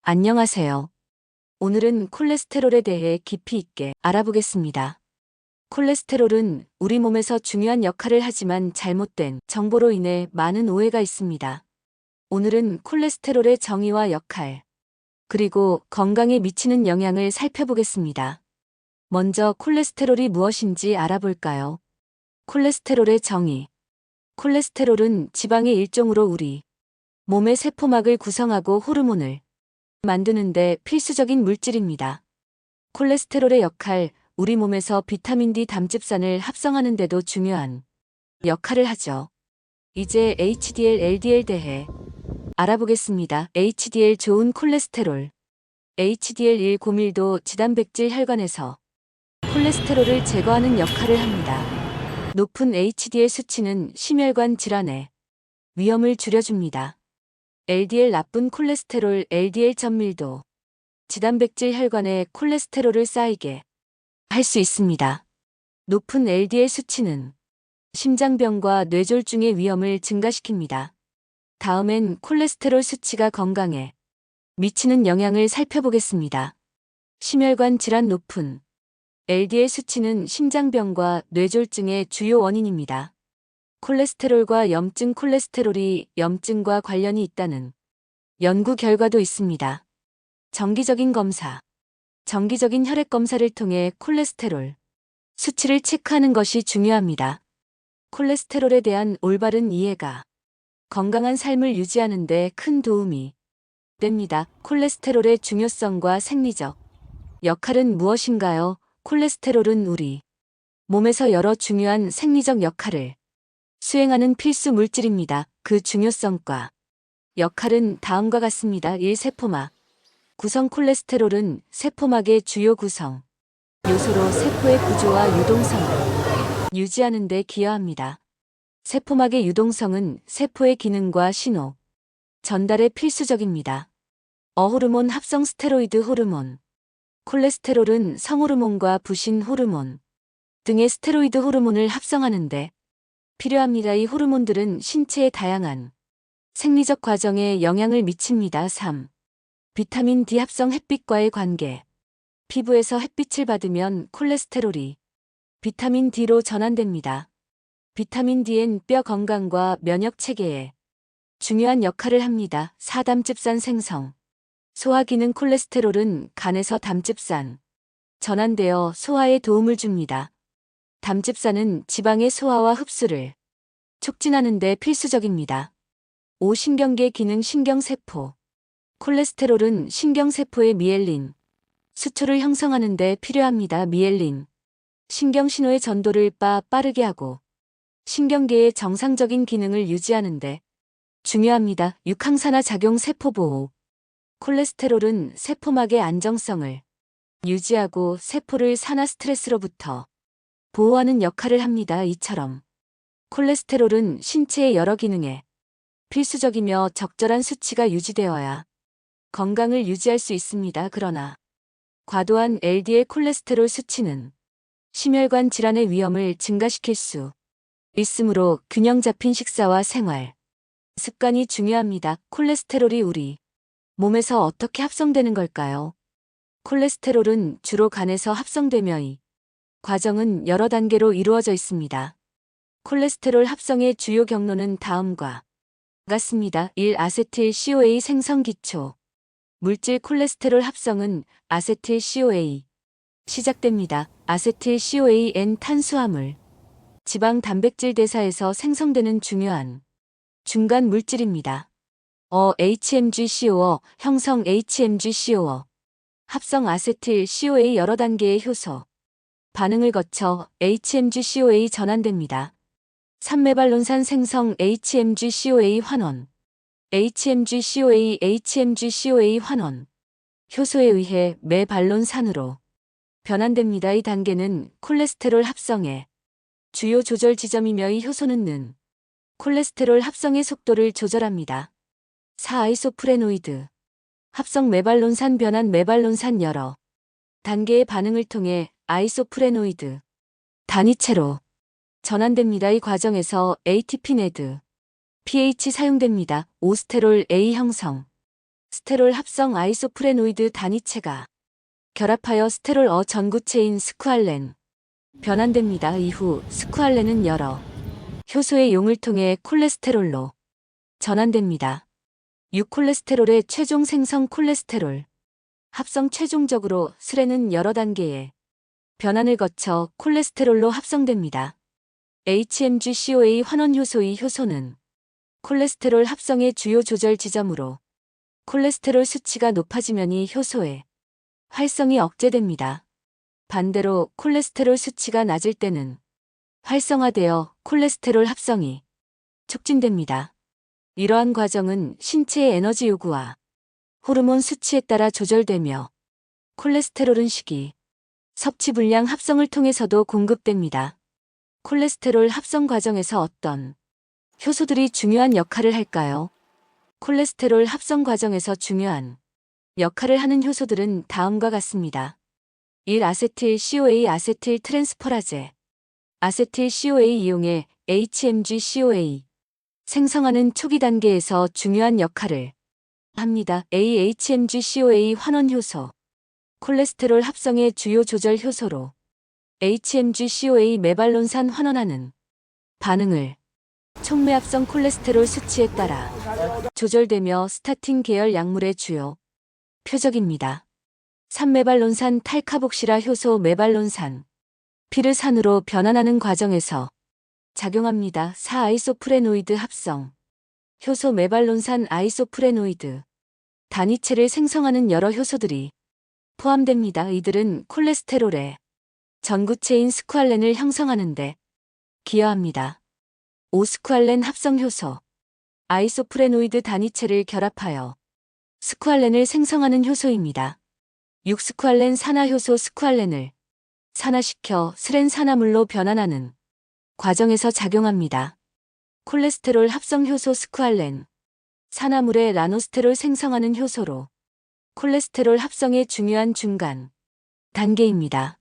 안녕하세요. 오늘은 콜레스테롤에 대해 깊이 있게 알아보겠습니다. 콜레스테롤은 우리 몸에서 중요한 역할을 하지만 잘못된 정보로 인해 많은 오해가 있습니다. 오늘은 콜레스테롤의 정의와 역할, 그리고 건강에 미치는 영향을 살펴보겠습니다. 먼저 콜레스테롤이 무엇인지 알아볼까요? 콜레스테롤의 정의. 콜레스테롤은 지방의 일종으로 우리 몸의 세포막을 구성하고 호르몬을 만드는데 필수적인 물질입니다. 콜레스테롤의 역할, 우리 몸에서 비타민 D 담즙산을 합성하는 데도 중요한 역할을 하죠. 이제 HDL, LDL 대해 알아보겠습니다. HDL 좋은 콜레스테롤. HDL 1고밀도 지단백질 혈관에서 콜레스테롤을 제거하는 역할을 합니다. 높은 HDL 수치는 심혈관 질환의 위험을 줄여줍니다. LDL 나쁜 콜레스테롤 LDL 전밀도 지단백질 혈관에 콜레스테롤을 쌓이게 할 수 있습니다. 높은 LDL 수치는 심장병과 뇌졸중의 위험을 증가시킵니다. 다음엔 콜레스테롤 수치가 건강에 미치는 영향을 살펴보겠습니다. 심혈관 질환 높은 LDL 수치는 심장병과 뇌졸중의 주요 원인입니다. 콜레스테롤과 염증 콜레스테롤이 염증과 관련이 있다는 연구 결과도 있습니다. 정기적인 검사. 정기적인 혈액 검사를 통해 콜레스테롤 수치를 체크하는 것이 중요합니다. 콜레스테롤에 대한 올바른 이해가 건강한 삶을 유지하는 데 큰 도움이 됩니다. 콜레스테롤의 중요성과 생리적 역할은 무엇인가요? 콜레스테롤은 우리 몸에서 여러 중요한 생리적 역할을 수행하는 필수 물질입니다. 그 중요성과 역할은 다음과 같습니다. 1. 세포막. 구성 콜레스테롤은 세포막의 주요 구성 요소로 세포의 구조와 유동성을 유지하는 데 기여합니다. 세포막의 유동성은 세포의 기능과 신호 전달에 필수적입니다. 어호르몬 합성 스테로이드 호르몬. 콜레스테롤은 성호르몬과 부신 호르몬 등의 스테로이드 호르몬을 합성하는데 필요합니다. 이 호르몬들은 신체의 다양한 생리적 과정에 영향을 미칩니다. 3. 비타민 D 합성 햇빛과의 관계. 피부에서 햇빛을 받으면 콜레스테롤이 비타민 D로 전환됩니다. 비타민 D는 뼈 건강과 면역 체계에 중요한 역할을 합니다. 4. 담즙산 생성. 소화 기능 콜레스테롤은 간에서 담즙산 전환되어 소화에 도움을 줍니다. 담즙산은 지방의 소화와 흡수를 촉진하는 데 필수적입니다. 5. 신경계 기능 신경세포. 콜레스테롤은 신경세포의 미엘린 수초를 형성하는 데 필요합니다. 미엘린 신경신호의 전도를 빠르게 하고 신경계의 정상적인 기능을 유지하는 데 중요합니다. 6. 항산화 작용 세포 보호. 콜레스테롤은 세포막의 안정성을 유지하고 세포를 산화 스트레스로부터 보호하는 역할을 합니다. 이처럼 콜레스테롤은 신체의 여러 기능에 필수적이며 적절한 수치가 유지되어야 건강을 유지할 수 있습니다. 그러나 과도한 LDL 콜레스테롤 수치는 심혈관 질환의 위험을 증가시킬 수 있으므로 균형 잡힌 식사와 생활 습관이 중요합니다. 콜레스테롤이 우리 몸에서 어떻게 합성되는 걸까요? 콜레스테롤은 주로 간에서 합성되며 이 과정은 여러 단계로 이루어져 있습니다. 콜레스테롤 합성의 주요 경로는 다음과 같습니다. 1. 아세틸 CoA 생성 기초. 물질 콜레스테롤 합성은 아세틸 CoA 시작됩니다. 아세틸 CoAN 탄수화물, 지방 단백질 대사에서 생성되는 중요한 중간 물질입니다. HMG-CoO 형성 HMG-CoO 합성 아세틸 CoA 여러 단계의 효소 반응을 거쳐 HMG-CoA 전환됩니다. 3. 메발론산 생성 HMG-CoA 환원. HMG-CoA 환원. 효소에 의해 메발론산으로 변환됩니다. 이 단계는 콜레스테롤 합성의 주요 조절 지점이며 이 효소는 콜레스테롤 합성의 속도를 조절합니다. 4. 아이소프레노이드. 합성 메발론산 변환 메발론산 여러 단계의 반응을 통해 아이소프레노이드 단위체로 전환됩니다. 이 과정에서 ATP 내드, pH 사용됩니다. 5. 스테롤 A 형성. 스테롤 합성 아이소프레노이드 단위체가 결합하여 스테롤 전구체인 스쿠알렌 변환됩니다. 이후 스쿠알렌은 여러 효소의 용을 통해 콜레스테롤로 전환됩니다. 6콜레스테롤의 최종 생성 콜레스테롤 합성 최종적으로 스레는 여러 단계의 변환을 거쳐 콜레스테롤로 합성됩니다. HMG-CoA 환원 효소. 이 효소는 콜레스테롤 합성의 주요 조절 지점으로 콜레스테롤 수치가 높아지면 이 효소의 활성이 억제됩니다. 반대로 콜레스테롤 수치가 낮을 때는 활성화되어 콜레스테롤 합성이 촉진됩니다. 이러한 과정은 신체의 에너지 요구와 호르몬 수치에 따라 조절되며 콜레스테롤은 식이, 섭취 불량 합성을 통해서도 공급됩니다. 콜레스테롤 합성 과정에서 어떤 효소들이 중요한 역할을 할까요? 콜레스테롤 합성 과정에서 중요한 역할을 하는 효소들은 다음과 같습니다. 1. 아세틸 CoA 아세틸 트랜스퍼라제 아세틸 CoA 이용해 HMG CoA 생성하는 초기 단계에서 중요한 역할을 합니다. HMG CoA 환원 효소 콜레스테롤 합성의 주요 조절 효소로 HMG CoA 메발론산 환원하는 반응을 촉매합성 콜레스테롤 수치에 따라 조절되며 스타틴 계열 약물의 주요 표적입니다. 3. 메발론산 탈카복실화 효소 메발론산 피르산으로 변환하는 과정에서 작용합니다. 4. 아이소프레노이드 합성 효소 메발론산 아이소프레노이드 단위체를 생성하는 여러 효소들이 포함됩니다. 이들은 콜레스테롤의 전구체인 스쿠알렌을 형성하는 데 기여합니다. 5. 스쿠알렌 합성 효소 아이소프레노이드 단위체를 결합하여 스쿠알렌을 생성하는 효소입니다. 6. 스쿠알렌 산화 효소 스쿠알렌을 산화시켜 스렌 산화물로 변환하는 과정에서 작용합니다. 콜레스테롤 합성 효소 스쿠알렌 산화물의 라노스테롤 생성하는 효소로 콜레스테롤 합성의 중요한 중간 단계입니다.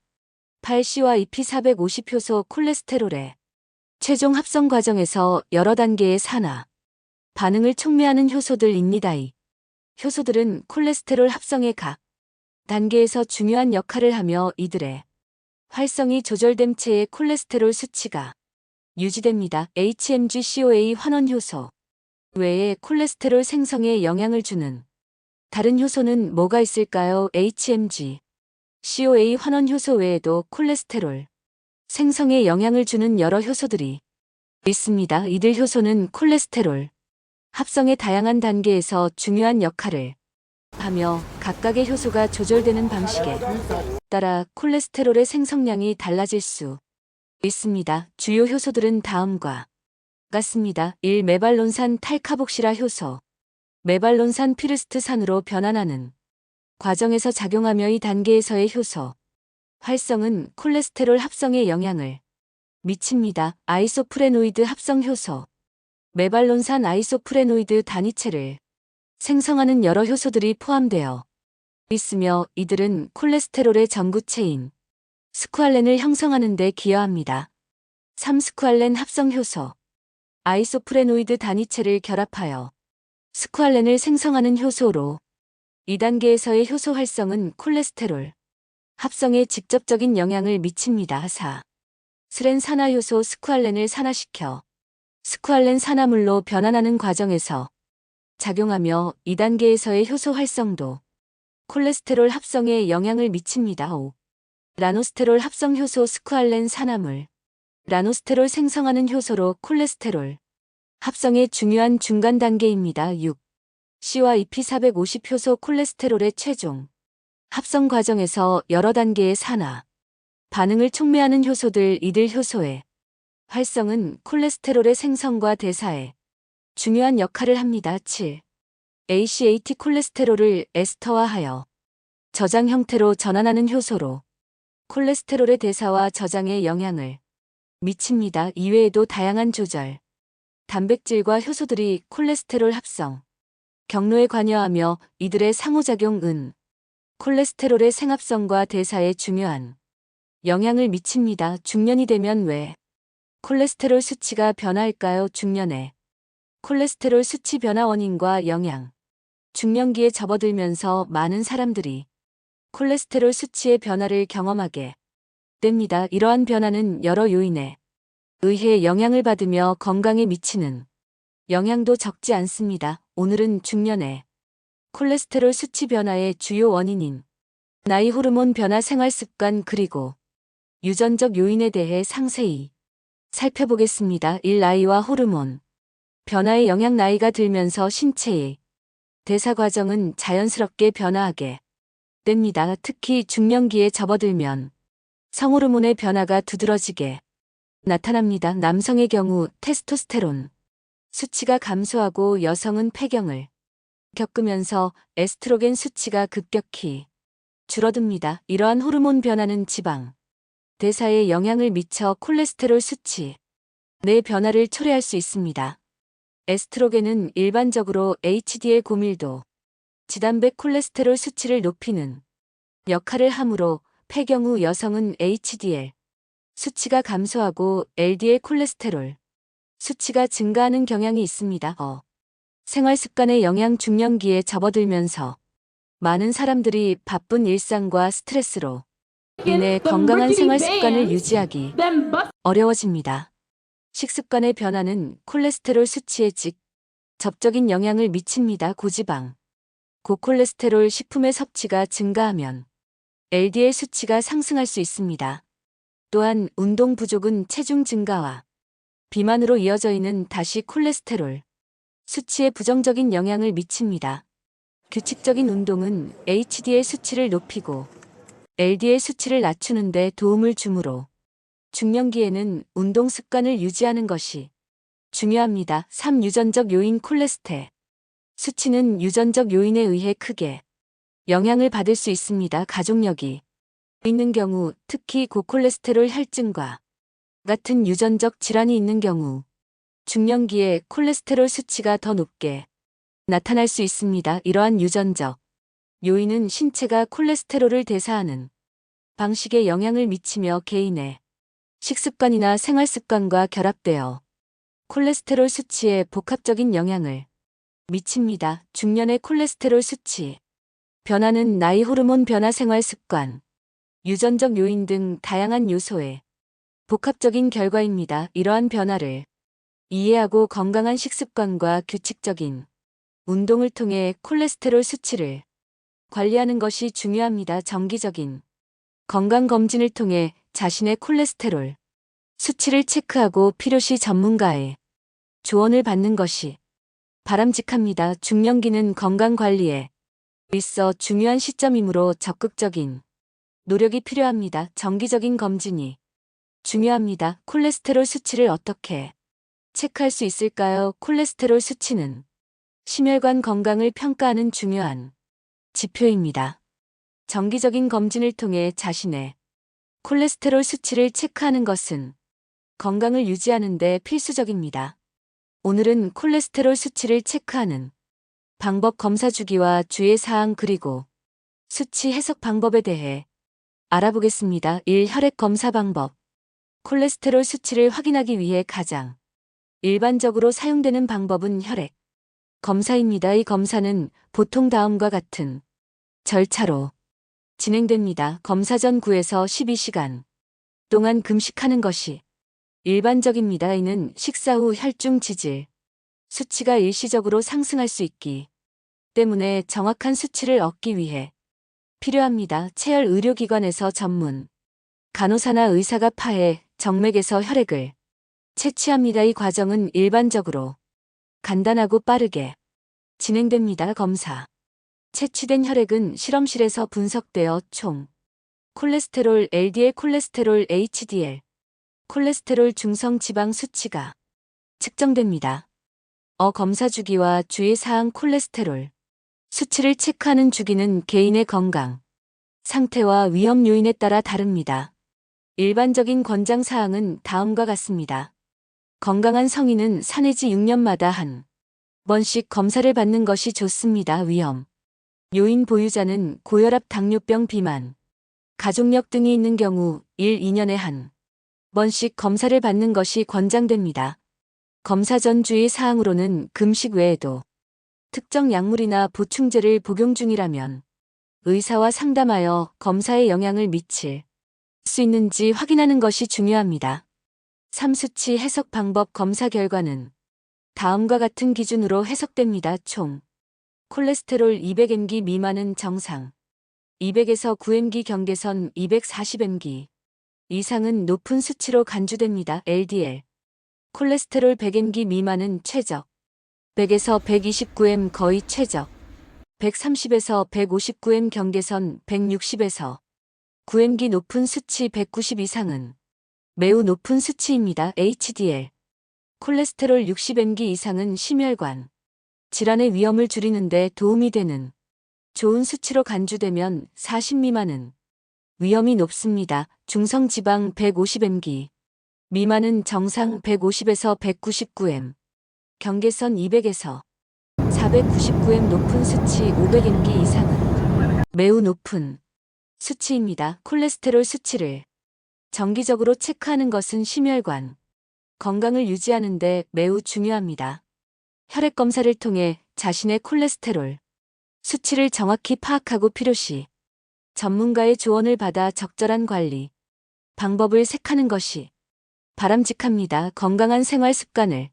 8. C와 EP450 효소 콜레스테롤의 최종 합성 과정에서 여러 단계의 산화 반응을 촉매하는 효소들입니다. 이 효소들은 콜레스테롤 합성의 각 단계에서 중요한 역할을 하며 이들의 활성이 조절됨 체의 콜레스테롤 수치가 유지됩니다. HMG-CoA 환원 효소 외에 콜레스테롤 생성에 영향을 주는 다른 효소는 뭐가 있을까요? HMG-CoA 환원 효소 외에도 콜레스테롤 생성에 영향을 주는 여러 효소들이 있습니다. 이들 효소는 콜레스테롤 합성의 다양한 단계에서 중요한 역할을 하며 각각의 효소가 조절되는 방식에 따라 콜레스테롤의 생성량이 달라질 수 있습니다. 주요 효소들은 다음과 같습니다. 1. 메발론산 탈카복실화 효소 메발론산 피르스트산으로 변환하는 과정에서 작용하며 이 단계에서의 효소 활성은 콜레스테롤 합성에 영향을 미칩니다. 아이소프레노이드 합성 효소 메발론산 아이소프레노이드 단위체를 생성하는 여러 효소들이 포함되어 있으며 이들은 콜레스테롤의 전구체인 스쿠알렌을 형성하는 데 기여합니다. 3. 스쿠알렌 합성 효소 아이소프레노이드 단위체를 결합하여 스쿠알렌을 생성하는 효소로 2단계에서의 효소 활성은 콜레스테롤 합성에 직접적인 영향을 미칩니다. 4. 스렌 산화 효소 스쿠알렌을 산화시켜 스쿠알렌 산화물로 변환하는 과정에서 작용하며 2단계에서의 효소 활성도 콜레스테롤 합성에 영향을 미칩니다. 5. 라노스테롤 합성 효소 스쿠알렌 산화물 라노스테롤 생성하는 효소로 콜레스테롤 합성의 중요한 중간 단계입니다. 6. C와 EP450 효소 콜레스테롤의 최종 합성 과정에서 여러 단계의 산화 반응을 촉매하는 효소들 이들 효소의 활성은 콜레스테롤의 생성과 대사에 중요한 역할을 합니다. 7. ACAT 콜레스테롤을 에스터화하여 저장 형태로 전환하는 효소로 콜레스테롤의 대사와 저장에 영향을 미칩니다. 이외에도 다양한 조절, 단백질과 효소들이 콜레스테롤 합성, 경로에 관여하며 이들의 상호작용은 콜레스테롤의 생합성과 대사에 중요한 영향을 미칩니다. 중년이 되면 왜 콜레스테롤 수치가 변화할까요? 중년의 콜레스테롤 수치 변화 원인과 영양 중년기에 접어들면서 많은 사람들이 콜레스테롤 수치의 변화를 경험하게 됩니다. 이러한 변화는 여러 요인에 의해 영향을 받으며 건강에 미치는 영향도 적지 않습니다. 오늘은 중년의 콜레스테롤 수치 변화의 주요 원인인 나이, 호르몬 변화, 생활 습관 그리고 유전적 요인에 대해 상세히 살펴보겠습니다. 1. 나이와 호르몬 변화의 영향. 나이가 들면서 신체의 대사 과정은 자연스럽게 변화하게 됩니다. 특히 중년기에 접어들면 성호르몬의 변화가 두드러지게 나타납니다. 남성의 경우 테스토스테론 수치가 감소하고 여성은 폐경을 겪으면서 에스트로겐 수치가 급격히 줄어듭니다. 이러한 호르몬 변화는 지방 대사에 영향을 미쳐 콜레스테롤 수치 내 변화를 초래할 수 있습니다. 에스트로겐은 일반적으로 HDL 고밀도 지단백 콜레스테롤 수치를 높이는 역할을 하므로 폐경 후 여성은 HDL 수치가 감소하고 LDL 콜레스테롤 수치가 증가하는 경향이 있습니다. 생활 습관의 영향. 중년기에 접어들면서 많은 사람들이 바쁜 일상과 스트레스로 인해 건강한 생활 습관을 유지하기 어려워집니다. 식습관의 변화는 콜레스테롤 수치에 직접적인 영향을 미칩니다. 고지방, 고콜레스테롤 식품의 섭취가 증가하면 LDL 수치가 상승할 수 있습니다. 또한 운동 부족은 체중 증가와 비만으로 이어져 있는 다시 콜레스테롤 수치에 부정적인 영향을 미칩니다. 규칙적인 운동은 HDL 수치를 높이고 LDL 수치를 낮추는 데 도움을 주므로 중년기에는 운동 습관을 유지하는 것이 중요합니다. 3. 유전적 요인. 콜레스테롤 수치는 유전적 요인에 의해 크게 영향을 받을 수 있습니다. 가족력이 있는 경우, 특히 고콜레스테롤 혈증과 같은 유전적 질환이 있는 경우 중년기에 콜레스테롤 수치가 더 높게 나타날 수 있습니다. 이러한 유전적 요인은 신체가 콜레스테롤을 대사하는 방식에 영향을 미치며 개인의 식습관이나 생활 습관과 결합되어 콜레스테롤 수치에 복합적인 영향을 미칩니다. 중년의 콜레스테롤 수치 변화는 나이, 호르몬 변화, 생활 습관, 유전적 요인 등 다양한 요소의 복합적인 결과입니다. 이러한 변화를 이해하고 건강한 식습관과 규칙적인 운동을 통해 콜레스테롤 수치를 관리하는 것이 중요합니다. 정기적인 건강검진을 통해 자신의 콜레스테롤 수치를 체크하고 필요시 전문가의 조언을 받는 것이 바람직합니다. 중년기는 건강관리에 있어 중요한 시점이므로 적극적인 노력이 필요합니다. 정기적인 검진이 중요합니다. 콜레스테롤 수치를 어떻게 체크할 수 있을까요? 콜레스테롤 수치는 심혈관 건강을 평가하는 중요한 지표입니다. 정기적인 검진을 통해 자신의 콜레스테롤 수치를 체크하는 것은 건강을 유지하는 데 필수적입니다. 오늘은 콜레스테롤 수치를 체크하는 방법, 검사 주기와 주의 사항 그리고 수치 해석 방법에 대해 알아보겠습니다. 1. 혈액 검사 방법. 콜레스테롤 수치를 확인하기 위해 가장 일반적으로 사용되는 방법은 혈액 검사입니다. 이 검사는 보통 다음과 같은 절차로 진행됩니다. 검사 전 9에서 12시간 동안 금식하는 것이 일반적입니다. 이는 식사 후 혈중 지질 수치가 일시적으로 상승할 수 있기 때문에 정확한 수치를 얻기 위해 필요합니다. 체열 의료기관에서 전문 간호사나 의사가 파해 정맥에서 혈액을 채취합니다. 이 과정은 일반적으로 간단하고 빠르게 진행됩니다. 검사. 채취된 혈액은 실험실에서 분석되어 총 콜레스테롤, LDL, 콜레스테롤, HDL, 콜레스테롤 중성 지방 수치가 측정됩니다. 검사 주기와 주의 사항. 콜레스테롤 수치를 체크하는 주기는 개인의 건강 상태와 위험 요인에 따라 다릅니다. 일반적인 권장 사항은 다음과 같습니다. 건강한 성인은 4 내지 6년마다 한 번씩 검사를 받는 것이 좋습니다. 위험 요인. 보유자는 고혈압, 당뇨병, 비만, 가족력 등이 있는 경우 1, 2년에 한 번씩 검사를 받는 것이 권장됩니다. 검사 전 주의 사항으로는 금식 외에도 특정 약물이나 보충제를 복용 중이라면 의사와 상담하여 검사에 영향을 미칠 수 있는지 확인하는 것이 중요합니다. 3. 수치 해석 방법 검사 결과는 다음과 같은 기준으로 해석됩니다. 총 콜레스테롤 200mg 미만은 정상, 200에서 9mg 경계선 240mg 이상은 높은 수치로 간주됩니다. LDL 콜레스테롤 100mg 미만은 최적, 100에서 129m 거의 최적, 130에서 159m 경계선 160에서 9mg 높은 수치 190 이상은 매우 높은 수치입니다. HDL 콜레스테롤 60mg 이상은 심혈관 질환의 위험을 줄이는 데 도움이 되는 좋은 수치로 간주되면 40 미만은 위험이 높습니다. 중성지방 150mg 미만은 정상, 150에서 199m 경계선 200에서 499m 높은 수치 500mg 이상은 매우 높은 수치입니다. 콜레스테롤 수치를 정기적으로 체크하는 것은 심혈관 건강을 유지하는 데 매우 중요합니다. 혈액 검사를 통해 자신의 콜레스테롤 수치를 정확히 파악하고 필요시 전문가의 조언을 받아 적절한 관리 방법을 택하는 것이 바람직합니다. 건강한 생활 습관을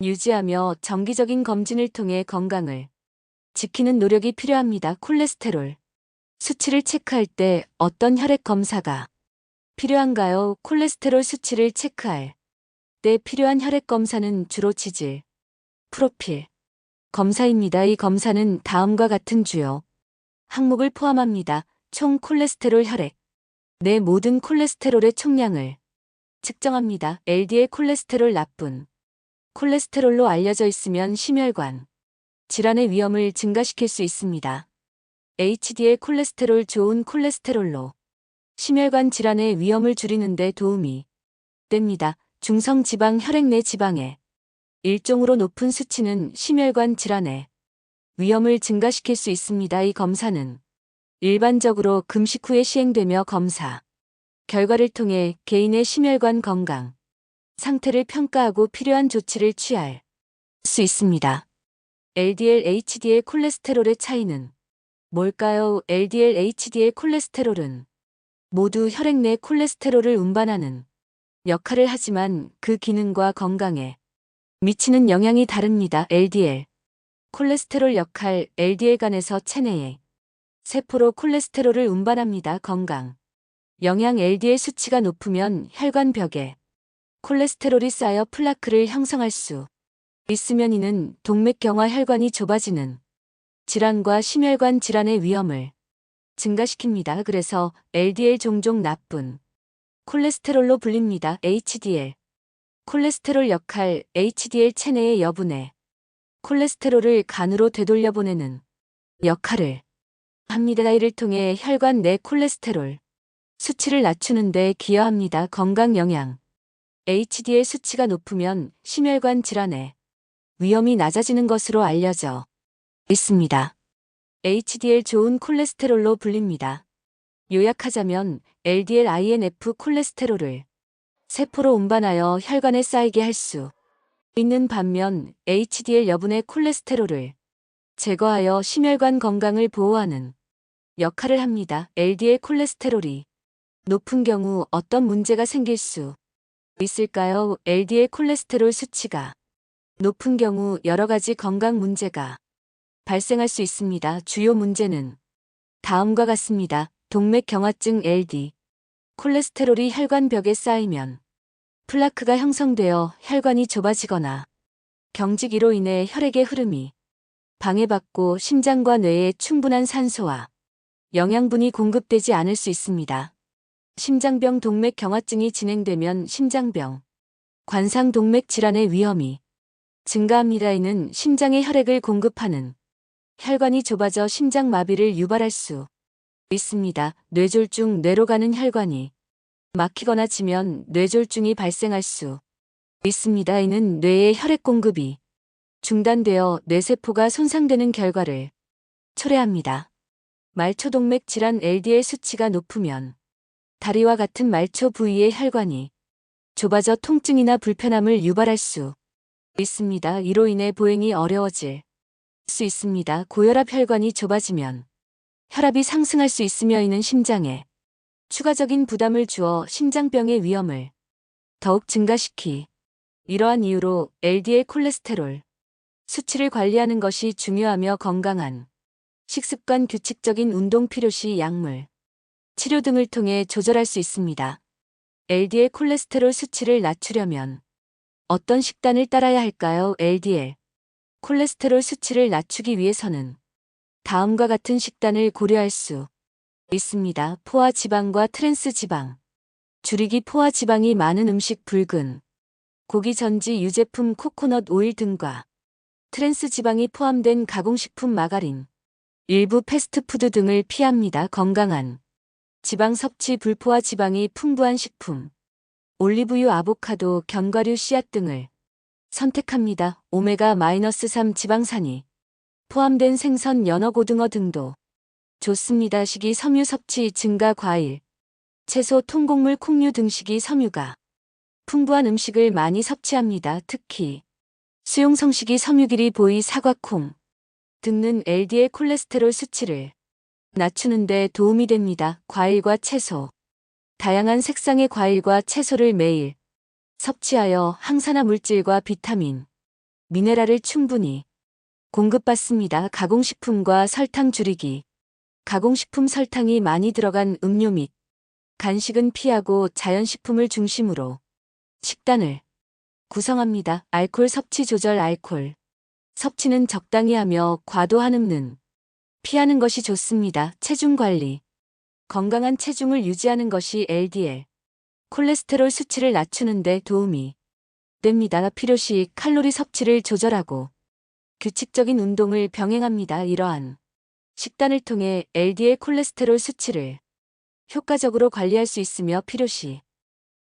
유지하며 정기적인 검진을 통해 건강을 지키는 노력이 필요합니다. 콜레스테롤 수치를 체크할 때 어떤 혈액 검사가 필요한가요? 콜레스테롤 수치를 체크할 때 필요한 혈액 검사는 주로 지질, 프로필 검사입니다. 이 검사는 다음과 같은 주요 항목을 포함합니다. 총 콜레스테롤 혈액 내 모든 콜레스테롤의 총량을 측정합니다. LDL 콜레스테롤 나쁜 콜레스테롤로 알려져 있으면 심혈관 질환의 위험을 증가시킬 수 있습니다. HDL 콜레스테롤 좋은 콜레스테롤로 심혈관 질환의 위험을 줄이는 데 도움이 됩니다. 중성지방 혈액 내 지방의 일종으로 높은 수치는 심혈관 질환의 위험을 증가시킬 수 있습니다. 이 검사는 일반적으로 금식 후에 시행되며 검사 결과를 통해 개인의 심혈관 건강 상태를 평가하고 필요한 조치를 취할 수 있습니다. LDL, HDL 콜레스테롤의 차이는 뭘까요? LDL, HDL 콜레스테롤은 모두 혈액 내 콜레스테롤을 운반하는 역할을 하지만 그 기능과 건강에 미치는 영향이 다릅니다. LDL 콜레스테롤 역할 LDL 간에서 체내에 세포로 콜레스테롤을 운반합니다. 건강 영양 LDL 수치가 높으면 혈관 벽에 콜레스테롤이 쌓여 플라크를 형성할 수 있으면 이는 동맥경화 혈관이 좁아지는 질환과 심혈관 질환의 위험을 증가시킵니다. 그래서 LDL 종종 나쁜 콜레스테롤로 불립니다. HDL 콜레스테롤 역할 HDL 체내의 여분의 콜레스테롤을 간으로 되돌려보내는 역할을 합니다. 이를 통해 혈관 내 콜레스테롤 수치를 낮추는 데 기여합니다. 건강 영양 HDL 수치가 높으면 심혈관 질환의 위험이 낮아지는 것으로 알려져 있습니다. HDL 좋은 콜레스테롤로 불립니다. 요약하자면 LDL-INF 콜레스테롤을 세포로 운반하여 혈관에 쌓이게 할 수 있는 반면 HDL 여분의 콜레스테롤을 제거하여 심혈관 건강을 보호하는 역할을 합니다. LDL 콜레스테롤이 높은 경우 어떤 문제가 생길 수 있을까요? LDL 콜레스테롤 수치가 높은 경우 여러 가지 건강 문제가 발생할 수 있습니다. 주요 문제는 다음과 같습니다. 동맥경화증 LD 콜레스테롤이 혈관벽에 쌓이면 플라크가 형성되어 혈관이 좁아지거나 경직이로 인해 혈액의 흐름이 방해받고 심장과 뇌에 충분한 산소와 영양분이 공급되지 않을 수 있습니다. 심장병 동맥경화증이 진행되면 심장병, 관상동맥 질환의 위험이 증가합니다. 이는 심장에 혈액을 공급하는 혈관이 좁아져 심장마비를 유발할 수 있습니다. 뇌졸중 뇌로 가는 혈관이 막히거나 지면 뇌졸중이 발생할 수 있습니다. 이는 뇌의 혈액 공급이 중단되어 뇌세포가 손상되는 결과를 초래합니다. 말초동맥 질환 LDL 수치가 높으면 다리와 같은 말초 부위의 혈관이 좁아져 통증이나 불편함을 유발할 수 있습니다. 이로 인해 보행이 어려워질 수 있습니다. 고혈압 혈관이 좁아지면 혈압이 상승할 수 있으며 이는 심장에 추가적인 부담을 주어 심장병의 위험을 더욱 증가시키. 이러한 이유로 LDL 콜레스테롤 수치를 관리하는 것이 중요하며 건강한 식습관, 규칙적인 운동, 필요시 약물, 치료 등을 통해 조절할 수 있습니다. LDL 콜레스테롤 수치를 낮추려면 어떤 식단을 따라야 할까요? LDL 콜레스테롤 수치를 낮추기 위해서는 다음과 같은 식단을 고려할 수 있습니다. 포화 지방과 트랜스 지방. 줄이기. 포화 지방이 많은 음식, 붉은 고기, 전지, 유제품, 코코넛 오일 등과 트랜스 지방이 포함된 가공식품, 마가린, 일부 패스트푸드 등을 피합니다. 건강한 지방 섭취. 불포화 지방이 풍부한 식품, 올리브유, 아보카도, 견과류, 씨앗 등을 선택합니다. 오메가-3 지방산이 포함된 생선, 연어, 고등어 등도 좋습니다. 식이섬유 섭취 증가. 과일, 채소, 통곡물, 콩류 등 식이섬유가 풍부한 음식을 많이 섭취합니다. 특히 수용성 식이섬유끼리 보이, 사과, 콩 등은 LDL 콜레스테롤 수치를 낮추는 데 도움이 됩니다. 과일과 채소. 다양한 색상의 과일과 채소를 매일 섭취하여 항산화 물질과 비타민, 미네랄을 충분히 공급받습니다. 가공식품과 설탕 줄이기. 가공식품, 설탕이 많이 들어간 음료 및 간식은 피하고 자연식품을 중심으로 식단을 구성합니다. 알코올 섭취 조절. 알코올 섭취는 적당히 하며 과도한 음는 피하는 것이 좋습니다. 체중 관리. 건강한 체중을 유지하는 것이 LDL 콜레스테롤 수치를 낮추는 데 도움이 됩니다. 필요시 칼로리 섭취를 조절하고 규칙적인 운동을 병행합니다. 이러한 식단을 통해 LDL 콜레스테롤 수치를 효과적으로 관리할 수 있으며 필요시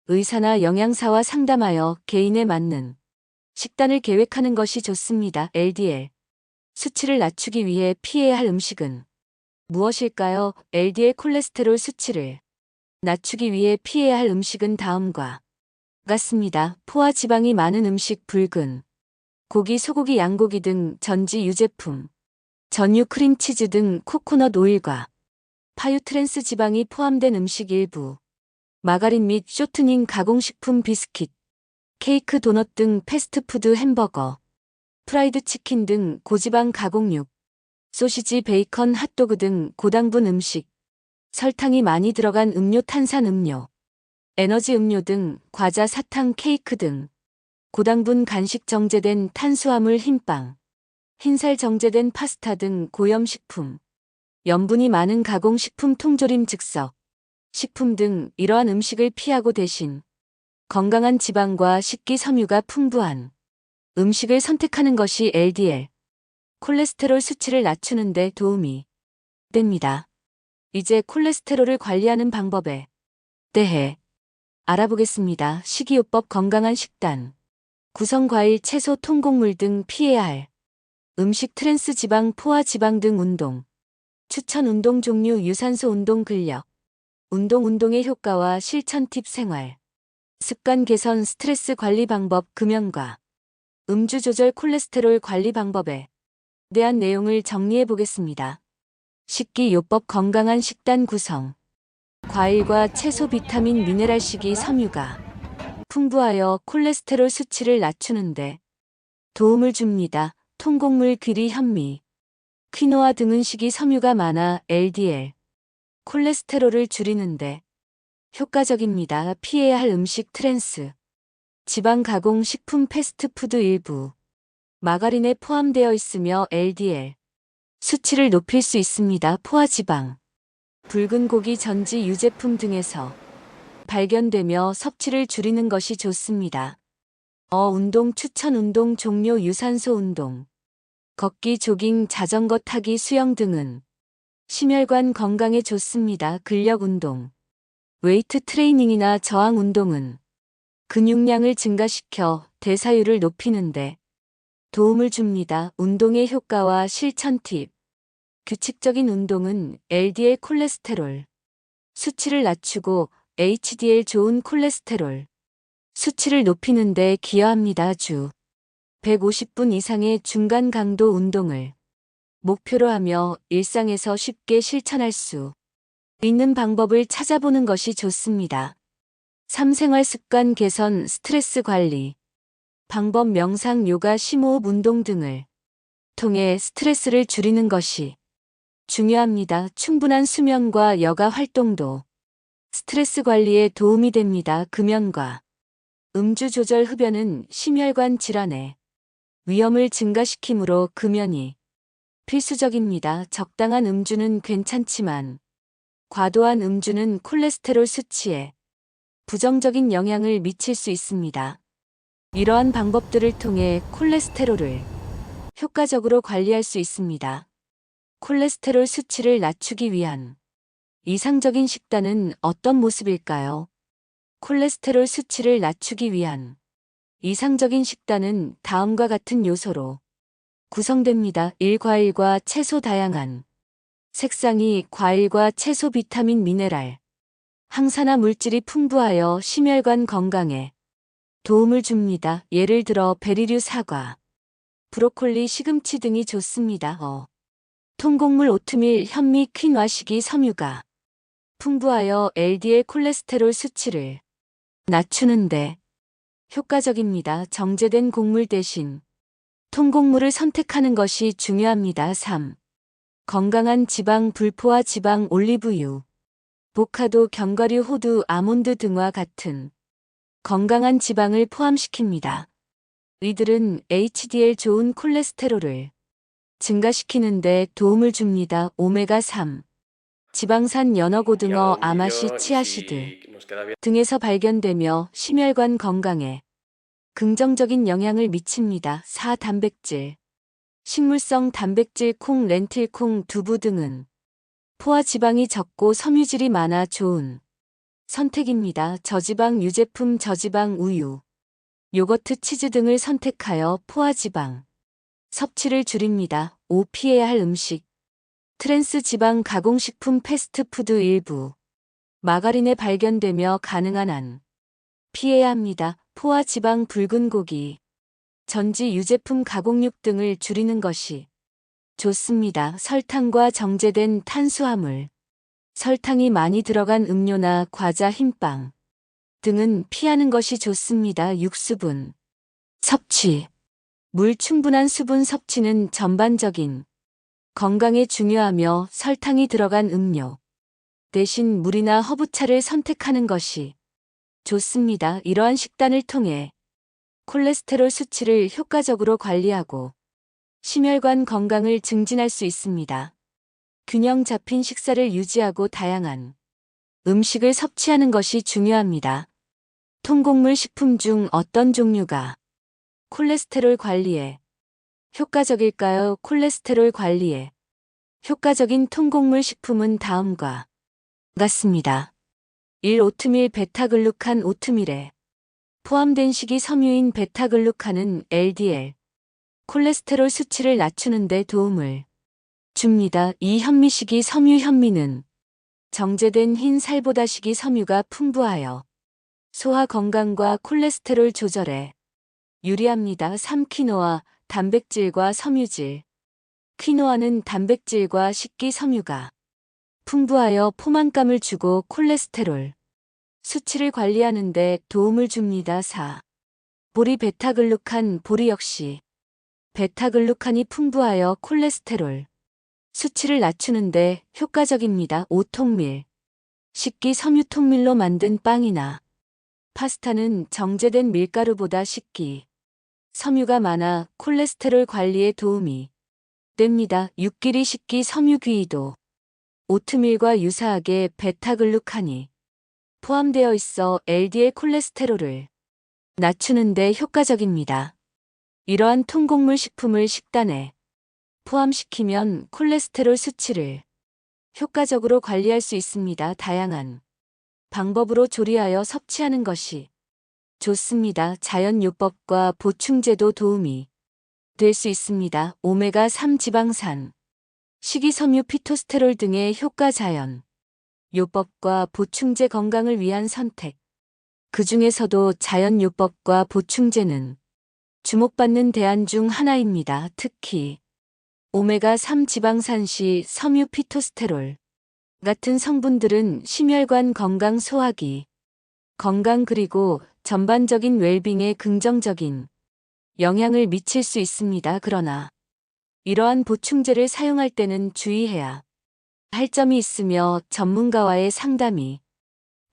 의사나 영양사와 상담하여 개인에 맞는 식단을 계획하는 것이 좋습니다. LDL 수치를 낮추기 위해 피해야 할 음식은 무엇일까요? LDL 콜레스테롤 수치를 낮추기 위해 피해야 할 음식은 다음과 같습니다. 포화 지방이 많은 음식, 붉은 고기, 소고기, 양고기 등 전지, 유제품, 전유, 크림치즈 등 코코넛 오일과 파유, 트랜스 지방이 포함된 음식, 일부 마가린 및 쇼트닝 가공식품, 비스킷, 케이크, 도넛 등 패스트푸드, 햄버거, 프라이드 치킨 등 고지방 가공육, 소시지, 베이컨, 핫도그 등 고당분 음식, 설탕이 많이 들어간 음료, 탄산 음료, 에너지 음료 등 과자, 사탕, 케이크 등 고당분 간식, 정제된 탄수화물, 흰빵, 흰살, 정제된 파스타 등 고염식품, 염분이 많은 가공식품, 통조림, 즉석 식품 등 이러한 음식을 피하고 대신 건강한 지방과 식기섬유가 풍부한 음식을 선택하는 것이 LDL 콜레스테롤 수치를 낮추는 데 도움이 됩니다. 이제 콜레스테롤을 관리하는 방법에 대해 알아보겠습니다. 식이요법. 건강한 식단. 구성. 과일, 채소, 통곡물 등 피해야 할 음식, 트랜스 지방, 포화 지방 등 운동. 추천. 운동 종류, 유산소 운동, 근력 운동, 운동의 효과와 실천 팁, 생활 습관 개선, 스트레스 관리 방법, 금연과 음주 조절, 콜레스테롤 관리 방법에 대한 내용을 정리해 보겠습니다. 식기요법. 건강한 식단 구성. 과일과 채소, 비타민, 미네랄, 식이섬유가 풍부하여 콜레스테롤 수치를 낮추는데 도움을 줍니다. 통곡물, 귀리, 현미, 퀴노아 등은 식이섬유가 많아 LDL 콜레스테롤을 줄이는데 효과적입니다. 피해야 할 음식, 트랜스 지방 가공 식품, 패스트푸드 일부 마가린에 포함되어 있으며 LDL 수치를 높일 수 있습니다. 포화 지방, 붉은 고기, 전지, 유제품 등에서 발견되며 섭취를 줄이는 것이 좋습니다. 운동 추천. 운동 종류, 유산소 운동, 걷기, 조깅, 자전거 타기, 수영 등은 심혈관 건강에 좋습니다. 근력 운동, 웨이트 트레이닝이나 저항 운동은 근육량을 증가시켜 대사율을 높이는데 도움을 줍니다. 운동의 효과와 실천 팁. 규칙적인 운동은 LDL 콜레스테롤 수치를 낮추고 HDL 좋은 콜레스테롤 수치를 높이는 데 기여합니다. 주 150분 이상의 중간 강도 운동을 목표로 하며 일상에서 쉽게 실천할 수 있는 방법을 찾아보는 것이 좋습니다. 3. 생활 습관 개선, 스트레스 관리. 방법 명상, 요가, 심호흡 운동 등을 통해 스트레스를 줄이는 것이 중요합니다. 충분한 수면과 여가 활동도 스트레스 관리에 도움이 됩니다. 금연과 음주 조절, 흡연은 심혈관 질환의 위험을 증가시키므로 금연이 필수적입니다. 적당한 음주는 괜찮지만 과도한 음주는 콜레스테롤 수치에 부정적인 영향을 미칠 수 있습니다. 이러한 방법들을 통해 콜레스테롤을 효과적으로 관리할 수 있습니다. 콜레스테롤 수치를 낮추기 위한 이상적인 식단은 어떤 모습일까요? 콜레스테롤 수치를 낮추기 위한 이상적인 식단은 다음과 같은 요소로 구성됩니다. 1. 과일과 채소. 다양한 색상이 과일과 채소, 비타민, 미네랄, 항산화 물질이 풍부하여 심혈관 건강에 도움을 줍니다. 예를 들어 베리류, 사과, 브로콜리, 시금치 등이 좋습니다. 통곡물, 오트밀, 현미, 퀴노아, 식이섬유가 풍부하여 LDL 콜레스테롤 수치를 낮추는데 효과적입니다. 정제된 곡물 대신 통곡물을 선택하는 것이 중요합니다. 3. 건강한 지방, 불포화 지방, 올리브유, 보카도, 견과류, 호두, 아몬드 등과 같은 건강한 지방을 포함시킵니다. 이들은 HDL, 좋은 콜레스테롤을 증가시키는 데 도움을 줍니다. 오메가3, 지방산, 연어, 고등어, 아마시, 치아씨드 등에서 발견되며 심혈관 건강에 긍정적인 영향을 미칩니다. 4. 단백질, 식물성 단백질, 콩, 렌틸, 콩, 두부 등은 포화 지방이 적고 섬유질이 많아 좋은 선택입니다. 저지방 유제품, 저지방 우유, 요거트, 치즈 등을 선택하여 포화 지방 섭취를 줄입니다. 5. 피해야 할 음식, 트랜스 지방, 가공식품, 패스트푸드 일부 마가린에 발견되며 가능한 한 피해야 합니다. 포화 지방, 붉은 고기, 전지, 유제품, 가공육 등을 줄이는 것이 좋습니다. 설탕과 정제된 탄수화물, 설탕이 많이 들어간 음료나 과자, 흰빵 등은 피하는 것이 좋습니다. 육수분 섭취, 물, 충분한 수분 섭취는 전반적인 건강에 중요하며 설탕이 들어간 음료 대신 물이나 허브차를 선택하는 것이 좋습니다. 이러한 식단을 통해 콜레스테롤 수치를 효과적으로 관리하고 심혈관 건강을 증진할 수 있습니다. 균형 잡힌 식사를 유지하고 다양한 음식을 섭취하는 것이 중요합니다. 통곡물 식품 중 어떤 종류가 콜레스테롤 관리에 효과적일까요? 콜레스테롤 관리에 효과적인 통곡물 식품은 다음과 같습니다. 1. 오트밀, 베타글루칸. 오트밀에 포함된 식이섬유인 베타글루칸은 LDL 콜레스테롤 수치를 낮추는 데 도움을 줍니다. 2. 현미, 식이섬유. 현미는 정제된 흰 살보다 식이섬유가 풍부하여 소화 건강과 콜레스테롤 조절에 유리합니다. 3. 퀴노아, 단백질과 섬유질. 퀴노아는 단백질과 식기섬유가 풍부하여 포만감을 주고 콜레스테롤 수치를 관리하는 데 도움을 줍니다. 4. 보리, 베타글루칸. 보리 역시 베타글루칸이 풍부하여 콜레스테롤 수치를 낮추는 데 효과적입니다. 5. 통밀, 식기섬유. 통밀로 만든 빵이나 파스타는 정제된 밀가루보다 식기 섬유가 많아 콜레스테롤 관리에 도움이 됩니다. 6. 귀리, 식기섬유. 귀리도 오트밀과 유사하게 베타글루칸이 포함되어 있어 LDL 콜레스테롤을 낮추는 데 효과적입니다. 이러한 통곡물 식품을 식단에 포함시키면 콜레스테롤 수치를 효과적으로 관리할 수 있습니다. 다양한 방법으로 조리하여 섭취하는 것이 좋습니다. 자연요법과 보충제도 도움이 될 수 있습니다. 오메가3 지방산, 식이섬유, 피토스테롤 등의 효과. 자연 요법과 보충제, 건강을 위한 선택. 그 중에서도 자연요법과 보충제는 주목받는 대안 중 하나입니다. 특히 오메가3 지방산시, 섬유 피토스테롤 같은 성분들은 심혈관 건강 소화기, 건강 그리고 전반적인 웰빙에 긍정적인 영향을 미칠 수 있습니다. 그러나 이러한 보충제를 사용할 때는 주의해야 할 점이 있으며 전문가와의 상담이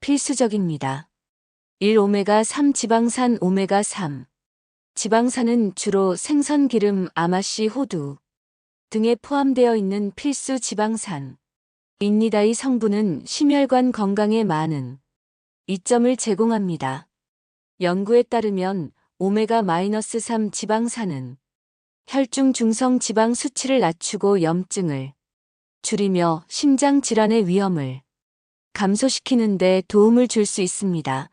필수적입니다. 1. 오메가3 지방산. 오메가3 지방산은 주로 생선 기름, 아마씨, 호두 등에 포함되어 있는 필수 지방산 입니다. 이 성분은 심혈관 건강에 많은 이점을 제공합니다. 연구에 따르면 오메가-3 지방산은 혈중 중성 지방 수치를 낮추고 염증을 줄이며 심장 질환의 위험을 감소시키는 데 도움을 줄 수 있습니다.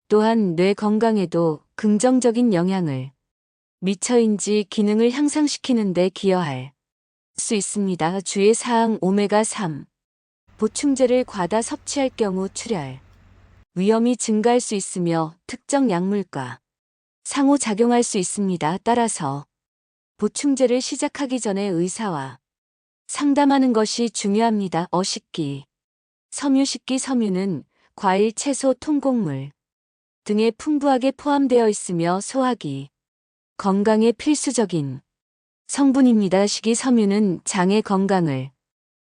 또한 뇌 건강에도 긍정적인 영향을 미쳐인지 기능을 향상시키는 데 기여할 수 있습니다. 주의 사항. 오메가3 보충제를 과다 섭취할 경우 출혈 위험이 증가할 수 있으며 특정 약물과 상호작용할 수 있습니다. 따라서 보충제를 시작하기 전에 의사와 상담하는 것이 중요합니다. 식기, 섬유. 식기 섬유는 과일, 채소, 통곡물 등에 풍부하게 포함되어 있으며 소화기, 건강에 필수적인 성분입니다. 식이 섬유는 장의 건강을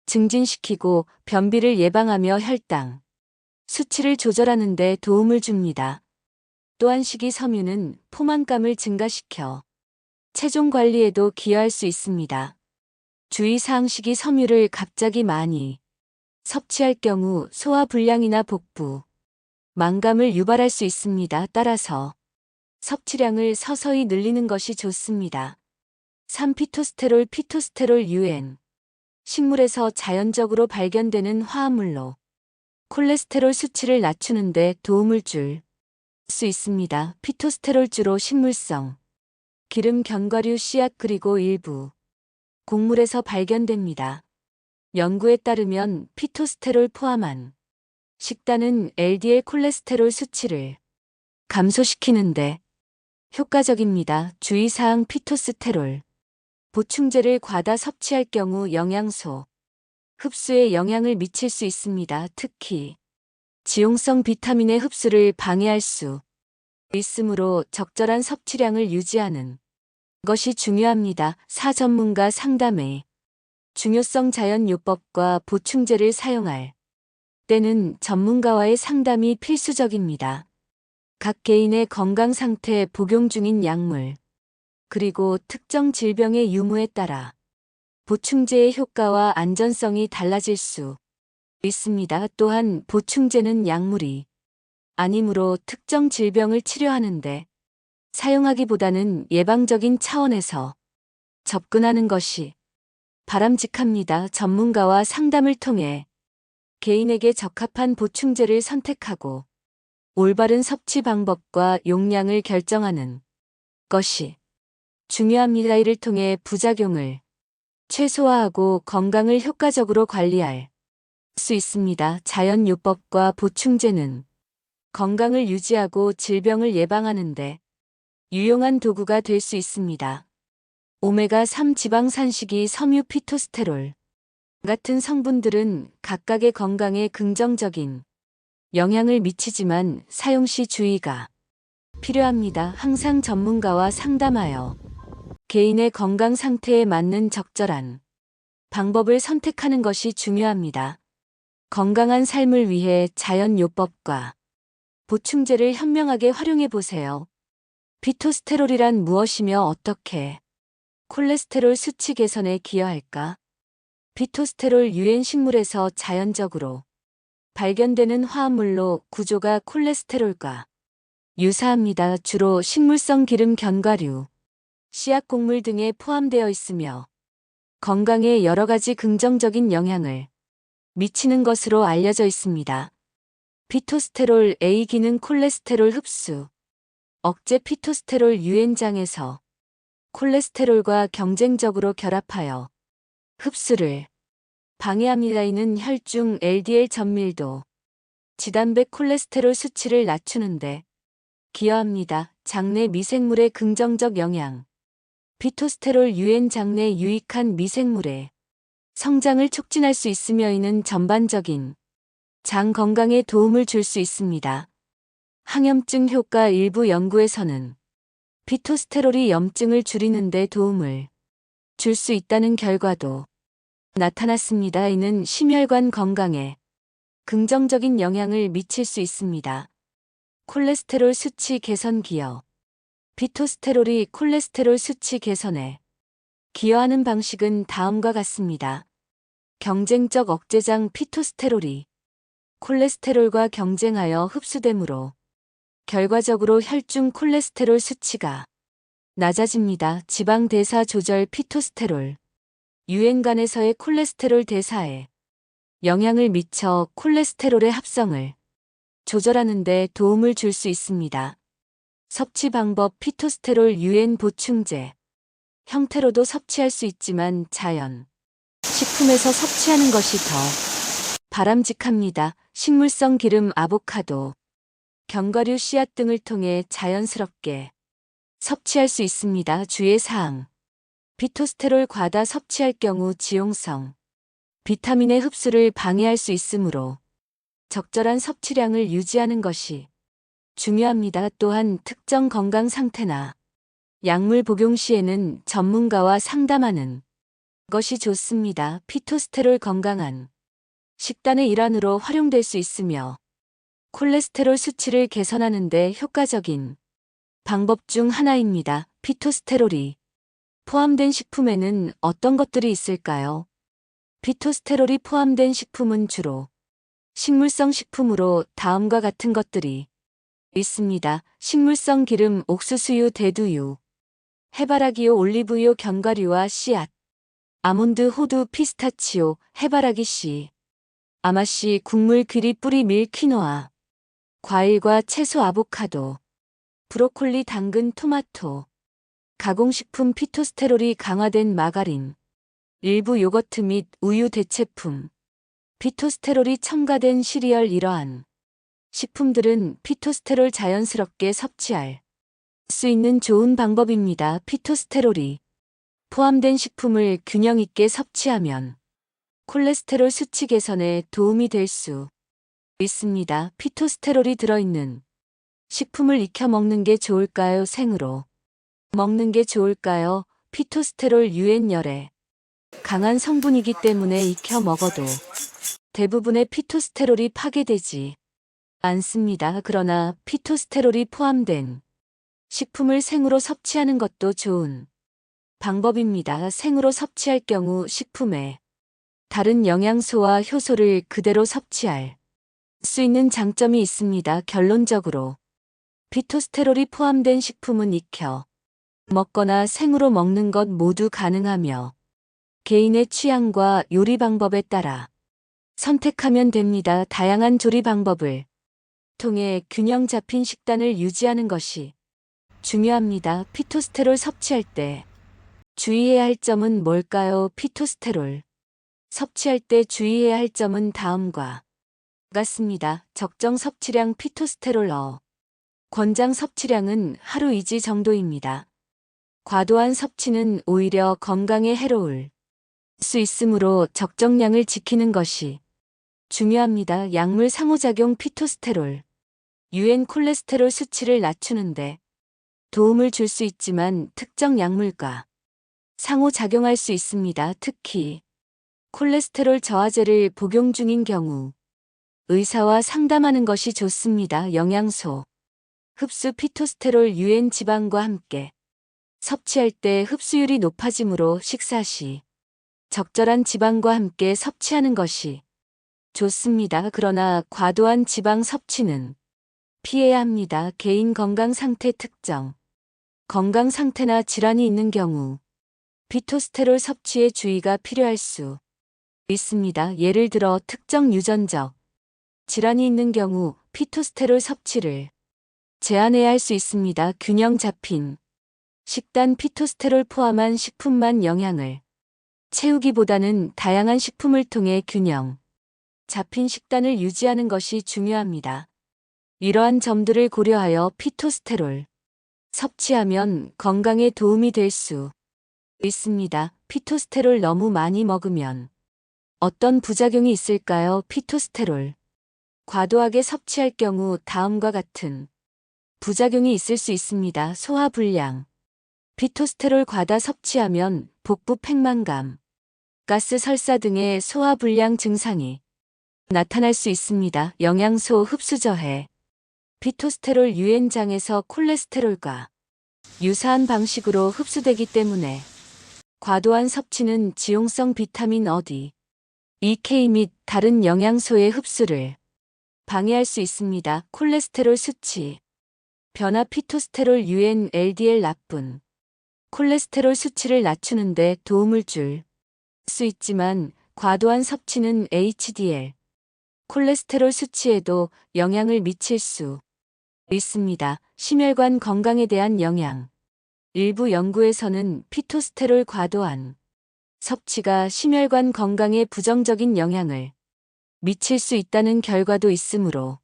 증진시키고 변비를 예방하며 혈당 수치를 조절하는 데 도움을 줍니다. 또한 식이 섬유는 포만감을 증가시켜 체중 관리에도 기여할 수 있습니다. 주의사항. 식이 섬유를 갑자기 많이 섭취할 경우 소화불량이나 복부, 만감을 유발할 수 있습니다. 따라서 섭취량을 서서히 늘리는 것이 좋습니다. 3. 피토스테롤. 피토스테롤 UN 식물에서 자연적으로 발견되는 화합물로 콜레스테롤 수치를 낮추는 데 도움을 줄 수 있습니다. 피토스테롤 주로 식물성 기름, 견과류, 씨앗 그리고 일부 곡물에서 발견됩니다. 연구에 따르면 피토스테롤 포함한 식단은 LDL 콜레스테롤 수치를 감소시키는데 효과적입니다. 주의사항. 피토스테롤 보충제를 과다 섭취할 경우 영양소 흡수에 영향을 미칠 수 있습니다. 특히 지용성 비타민의 흡수를 방해할 수 있으므로 적절한 섭취량을 유지하는 것이 중요합니다. 4. 전문가 상담의 중요성. 자연요법과 보충제를 사용할 때는 전문가와의 상담이 필수적입니다. 각 개인의 건강 상태, 복용 중인 약물, 그리고 특정 질병의 유무에 따라 보충제의 효과와 안전성이 달라질 수 있습니다. 또한 보충제는 약물이 아니므로 특정 질병을 치료하는데 사용하기보다는 예방적인 차원에서 접근하는 것이 바람직합니다. 전문가와 상담을 통해 개인에게 적합한 보충제를 선택하고 올바른 섭취 방법과 용량을 결정하는 것이 중요합니다. 이를 통해 부작용을 최소화하고 건강을 효과적으로 관리할 수 있습니다. 자연요법과 보충제는 건강을 유지하고 질병을 예방하는 데 유용한 도구가 될 수 있습니다. 오메가3 지방산식이 섬유 피토스테롤 같은 성분들은 각각의 건강에 긍정적인 영향을 미치지만 사용 시 주의가 필요합니다. 항상 전문가와 상담하여 개인의 건강 상태에 맞는 적절한 방법을 선택하는 것이 중요합니다. 건강한 삶을 위해 자연요법과 보충제를 현명하게 활용해 보세요. 피토스테롤이란 무엇이며 어떻게 콜레스테롤 수치 개선에 기여할까? 피토스테롤 유엔 식물에서 자연적으로 발견되는 화합물로 구조가 콜레스테롤과 유사합니다. 주로 식물성 기름, 견과류, 씨앗 곡물 등에 포함되어 있으며 건강에 여러 가지 긍정적인 영향을 미치는 것으로 알려져 있습니다. 피토스테롤 A 기능 콜레스테롤 흡수 억제. 피토스테롤 유엔장에서 콜레스테롤과 경쟁적으로 결합하여 흡수를 방해합니다. 이는 혈중 LDL 전밀도, 지단백 콜레스테롤 수치를 낮추는데 기여합니다. 장내 미생물의 긍정적 영향 피토스테롤 유엔 장내 유익한 미생물의 성장을 촉진할 수 있으며 이는 전반적인 장 건강에 도움을 줄 수 있습니다. 항염증 효과 일부 연구에서는 피토스테롤이 염증을 줄이는 데 도움을 줄 수 있다는 결과도 나타났습니다. 이는 심혈관 건강에 긍정적인 영향을 미칠 수 있습니다. 콜레스테롤 수치 개선 기여. 피토스테롤이 콜레스테롤 수치 개선에 기여하는 방식은 다음과 같습니다. 경쟁적 억제장 피토스테롤이 콜레스테롤과 경쟁하여 흡수되므로 결과적으로 혈중 콜레스테롤 수치가 낮아집니다. 지방 대사 조절 피토스테롤. 유엔간에서의 콜레스테롤 대사에 영향을 미쳐 콜레스테롤의 합성을 조절하는 데 도움을 줄 수 있습니다. 섭취 방법 피토스테롤 유엔 보충제. 형태로도 섭취할 수 있지만 자연 식품에서 섭취하는 것이 더 바람직합니다. 식물성 기름 아보카도, 견과류 씨앗 등을 통해 자연스럽게 섭취할 수 있습니다. 주의 사항. 피토스테롤 과다 섭취할 경우 지용성, 비타민의 흡수를 방해할 수 있으므로 적절한 섭취량을 유지하는 것이 중요합니다. 또한 특정 건강 상태나 약물 복용 시에는 전문가와 상담하는 것이 좋습니다. 피토스테롤 건강한 식단의 일환으로 활용될 수 있으며 콜레스테롤 수치를 개선하는 데 효과적인 방법 중 하나입니다. 피토스테롤이 포함된 식품에는 어떤 것들이 있을까요? 피토스테롤이 포함된 식품은 주로 식물성 식품으로 다음과 같은 것들이 있습니다. 식물성 기름, 옥수수유, 대두유, 해바라기유, 올리브유, 견과류와 씨앗, 아몬드, 호두, 피스타치오, 해바라기 씨, 아마씨, 국물, 귀리, 뿌리, 밀, 퀴노아, 과일과 채소, 아보카도, 브로콜리, 당근, 토마토, 가공식품 피토스테롤이 강화된 마가린, 일부 요거트 및 우유 대체품, 피토스테롤이 첨가된 시리얼. 이러한 식품들은 피토스테롤 자연스럽게 섭취할 수 있는 좋은 방법입니다. 피토스테롤이 포함된 식품을 균형 있게 섭취하면 콜레스테롤 수치 개선에 도움이 될 수 있습니다. 피토스테롤이 들어있는 식품을 익혀 먹는 게 좋을까요? 생으로 먹는 게 좋을까요? 피토스테롤 유엔 열에 강한 성분이기 때문에 익혀 먹어도 대부분의 피토스테롤이 파괴되지 않습니다. 그러나 피토스테롤이 포함된 식품을 생으로 섭취하는 것도 좋은 방법입니다. 생으로 섭취할 경우 식품에 다른 영양소와 효소를 그대로 섭취할 수 있는 장점이 있습니다. 결론적으로 피토스테롤이 포함된 식품은 익혀 먹거나 생으로 먹는 것 모두 가능하며 개인의 취향과 요리 방법에 따라 선택하면 됩니다. 다양한 조리 방법을 통해 균형 잡힌 식단을 유지하는 것이 중요합니다. 피토스테롤 섭취할 때 주의해야 할 점은 뭘까요? 피토스테롤 섭취할 때 주의해야 할 점은 다음과 같습니다. 적정 섭취량 피토스테롤 권장 섭취량은 하루 2지 정도입니다. 과도한 섭취는 오히려 건강에 해로울 수 있으므로 적정량을 지키는 것이 중요합니다. 약물 상호작용 피토스테롤 유엔 콜레스테롤 수치를 낮추는데 도움을 줄 수 있지만 특정 약물과 상호작용할 수 있습니다. 특히 콜레스테롤 저하제를 복용 중인 경우 의사와 상담하는 것이 좋습니다. 영양소 흡수 피토스테롤 유엔 지방과 함께 섭취할 때 흡수율이 높아지므로 식사 시 적절한 지방과 함께 섭취하는 것이 좋습니다. 그러나 과도한 지방 섭취는 피해야 합니다. 개인 건강 상태 특정 건강 상태나 질환이 있는 경우 피토스테롤 섭취에 주의가 필요할 수 있습니다. 예를 들어 특정 유전적 질환이 있는 경우 피토스테롤 섭취를 제한해야 할 수 있습니다. 균형 잡힌 식단 피토스테롤 포함한 식품만 영양을 채우기보다는 다양한 식품을 통해 균형 잡힌 식단을 유지하는 것이 중요합니다. 이러한 점들을 고려하여 피토스테롤 섭취하면 건강에 도움이 될 수 있습니다. 피토스테롤 너무 많이 먹으면 어떤 부작용이 있을까요? 피토스테롤 과도하게 섭취할 경우 다음과 같은 부작용이 있을 수 있습니다. 소화불량. 피토스테롤 과다 섭취하면 복부 팽만감, 가스 설사 등의 소화불량 증상이 나타날 수 있습니다. 영양소 흡수 저해. 피토스테롤 유엔장에서 콜레스테롤과 유사한 방식으로 흡수되기 때문에 과도한 섭취는 지용성 비타민 어디, EK 및 다른 영양소의 흡수를 방해할 수 있습니다. 콜레스테롤 수치. 변화 피토스테롤 유엔 LDL 나쁜 콜레스테롤 수치를 낮추는 데 도움을 줄 수 있지만 과도한 섭취는 HDL 콜레스테롤 수치에도 영향을 미칠 수 있습니다. 심혈관 건강에 대한 영향. 일부 연구에서는 피토스테롤 과도한 섭취가 심혈관 건강에 부정적인 영향을 미칠 수 있다는 결과도 있으므로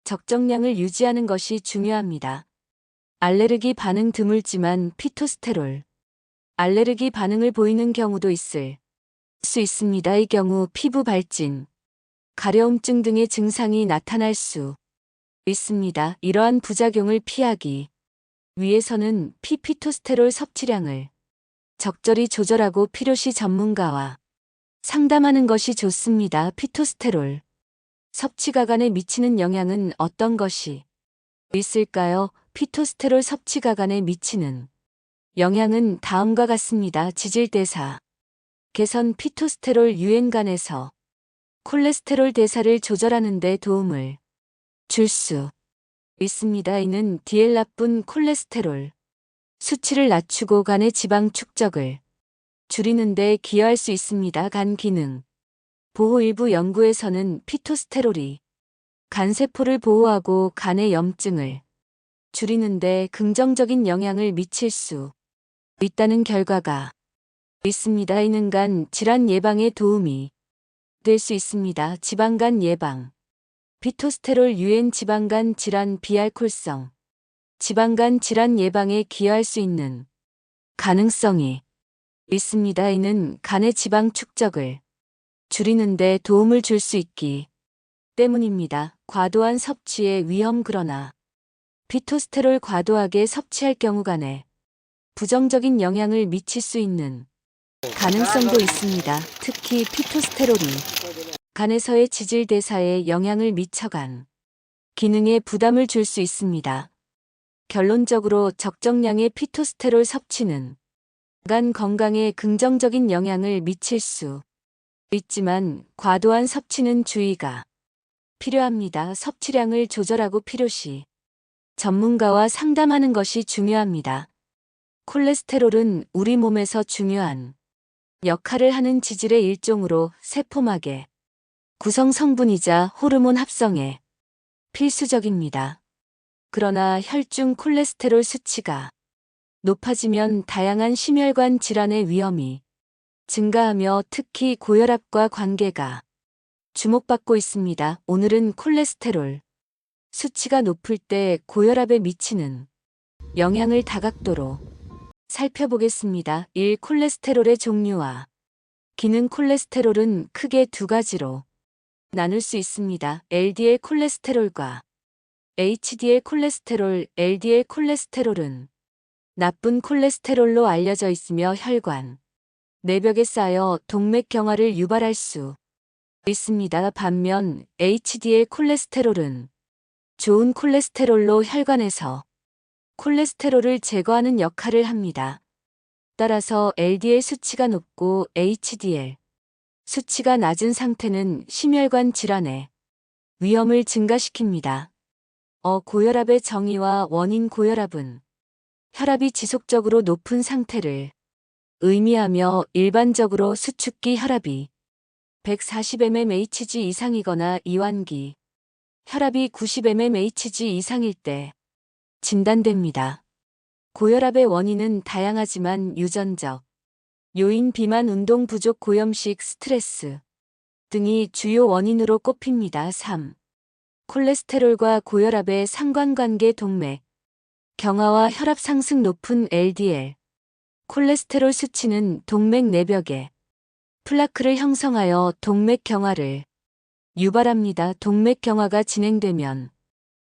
적정량을 유지하는 것이 중요합니다. 알레르기 반응 드물지만 피토스테롤 알레르기 반응을 보이는 경우도 있을 수 있습니다. 이 경우 피부 발진, 가려움증 등의 증상이 나타날 수 있습니다. 이러한 부작용을 피하기 위해서는 피토스테롤 섭취량을 적절히 조절하고 필요시 전문가와 상담하는 것이 좋습니다. 피토스테롤 섭취가간에 미치는 영향은 어떤 것이 있을까요? 피토스테롤 섭취가간에 미치는 영향은 다음과 같습니다. 지질대사 개선. 피토스테롤 유엔간에서 콜레스테롤 대사를 조절하는 데 도움을 줄 수 있습니다. 이는 DL 나쁜 콜레스테롤 수치를 낮추고 간의 지방 축적을 줄이는 데 기여할 수 있습니다. 간 기능 보호. 일부 연구에서는 피토스테롤이 간세포를 보호하고 간의 염증을 줄이는 데 긍정적인 영향을 미칠 수 있다는 결과가 있습니다. 이는 간 질환 예방에 도움이 될 수 있습니다. 지방간 예방. 피토스테롤 유엔 지방간 질환 비알콜성. 지방간 질환 예방에 기여할 수 있는 가능성이 있습니다. 이는 간의 지방 축적을 줄이는 데 도움을 줄 수 있기 때문입니다. 과도한 섭취의 위험. 그러나 피토스테롤 과도하게 섭취할 경우 간에 부정적인 영향을 미칠 수 있는 가능성도 있습니다. 특히 피토스테롤이 간에서의 지질 대사에 영향을 미쳐 간 기능에 부담을 줄 수 있습니다. 결론적으로 적정량의 피토스테롤 섭취는 간 건강에 긍정적인 영향을 미칠 수 있지만 과도한 섭취는 주의가 필요합니다. 섭취량을 조절하고 필요시 전문가와 상담하는 것이 중요합니다. 콜레스테롤은 우리 몸에서 중요한 역할을 하는 지질의 일종으로 세포막의 구성 성분이자 호르몬 합성에 필수적입니다. 그러나 혈중 콜레스테롤 수치가 높아지면 다양한 심혈관 질환의 위험이 증가하며 특히 고혈압과 관계가 주목받고 있습니다. 오늘은 콜레스테롤 수치가 높을 때 고혈압에 미치는 영향을 다각도로 살펴보겠습니다. 1. 콜레스테롤의 종류와 기능. 콜레스테롤은 크게 두 가지로 나눌 수 있습니다. LDL 콜레스테롤과 HDL 콜레스테롤. LDL 콜레스테롤은 나쁜 콜레스테롤로 알려져 있으며 혈관 내벽에 쌓여 동맥경화를 유발할 수 있습니다. 반면 HDL 콜레스테롤은 좋은 콜레스테롤로 혈관에서 콜레스테롤을 제거하는 역할을 합니다. 따라서 LDL 수치가 높고 HDL 수치가 낮은 상태는 심혈관 질환의 위험을 증가시킵니다. 고혈압의 정의와 원인. 고혈압은 혈압이 지속적으로 높은 상태를 의미하며 일반적으로 수축기 혈압이 140mmHg 이상이거나 이완기 혈압이 90mmHg 이상일 때 진단됩니다. 고혈압의 원인은 다양하지만 유전적 요인. 비만, 운동 부족, 고염식, 스트레스 등이 주요 원인으로 꼽힙니다. 3. 콜레스테롤과 고혈압의 상관관계. 동맥 경화와 혈압 상승. 높은 LDL 콜레스테롤 수치는 동맥 내벽에 플라크를 형성하여 동맥 경화를 유발합니다. 동맥 경화가 진행되면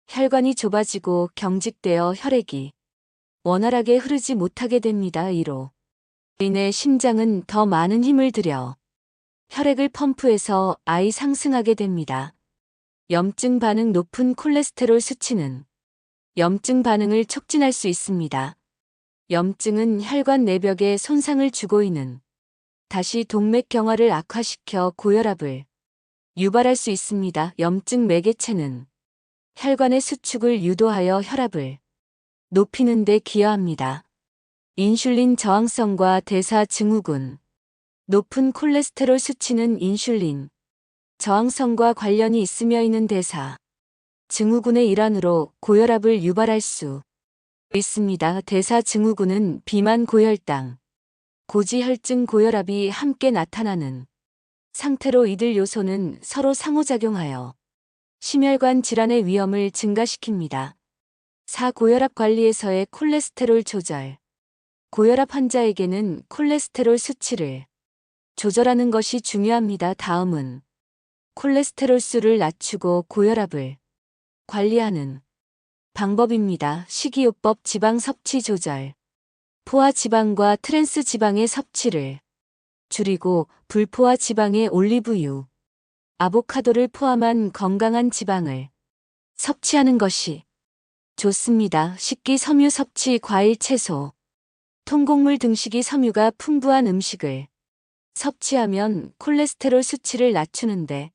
혈관이 좁아지고 경직되어 혈액이 원활하게 흐르지 못하게 됩니다. 이로 인해 심장은 더 많은 힘을 들여 혈액을 펌프해서 아이 상승하게 됩니다. 염증 반응 높은 콜레스테롤 수치는 염증 반응을 촉진할 수 있습니다. 염증은 혈관 내벽에 손상을 주고 이는 다시 동맥 경화를 악화시켜 고혈압을 유발할 수 있습니다. 염증 매개체는 혈관의 수축을 유도하여 혈압을 높이는 데 기여합니다. 인슐린 저항성과 대사 증후군. 높은 콜레스테롤 수치는 인슐린 저항성과 관련이 있으며 이는 대사 증후군의 일환으로 고혈압을 유발할 수 있습니다. 대사 증후군은 비만 고혈당, 고지혈증 고혈압이 함께 나타나는 상태로 이들 요소는 서로 상호작용하여 심혈관 질환의 위험을 증가시킵니다. 4. 고혈압 관리에서의 콜레스테롤 조절. 고혈압 환자에게는 콜레스테롤 수치를 조절하는 것이 중요합니다. 다음은 콜레스테롤 수를 낮추고 고혈압을 관리하는 방법입니다. 식이요법 지방 섭취 조절. 포화 지방과 트랜스 지방의 섭취를 줄이고 불포화 지방의 올리브유, 아보카도를 포함한 건강한 지방을 섭취하는 것이 좋습니다. 식기 섬유 섭취 과일 채소, 통곡물 등식이 섬유가 풍부한 음식을 섭취하면 콜레스테롤 수치를 낮추는데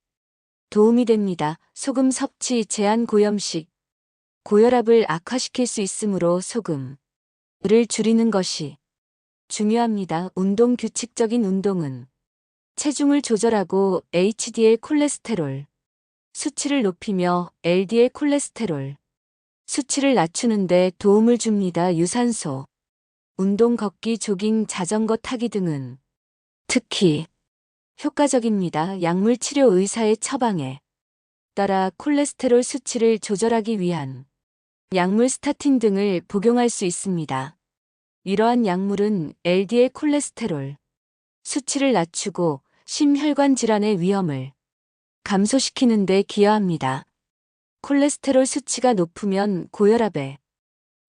도움이 됩니다. 소금 섭취 제한 고염식. 고혈압을 악화시킬 수 있으므로 소금을 줄이는 것이 중요합니다. 운동 규칙적인 운동은 체중을 조절하고 HDL 콜레스테롤 수치를 높이며 LDL 콜레스테롤 수치를 낮추는 데 도움을 줍니다. 유산소, 운동 걷기, 조깅, 자전거 타기 등은 특히 효과적입니다. 약물 치료 의사의 처방에 따라 콜레스테롤 수치를 조절하기 위한 약물 스타틴 등을 복용할 수 있습니다. 이러한 약물은 LDL 콜레스테롤 수치를 낮추고 심혈관 질환의 위험을 감소시키는 데 기여합니다. 콜레스테롤 수치가 높으면 고혈압에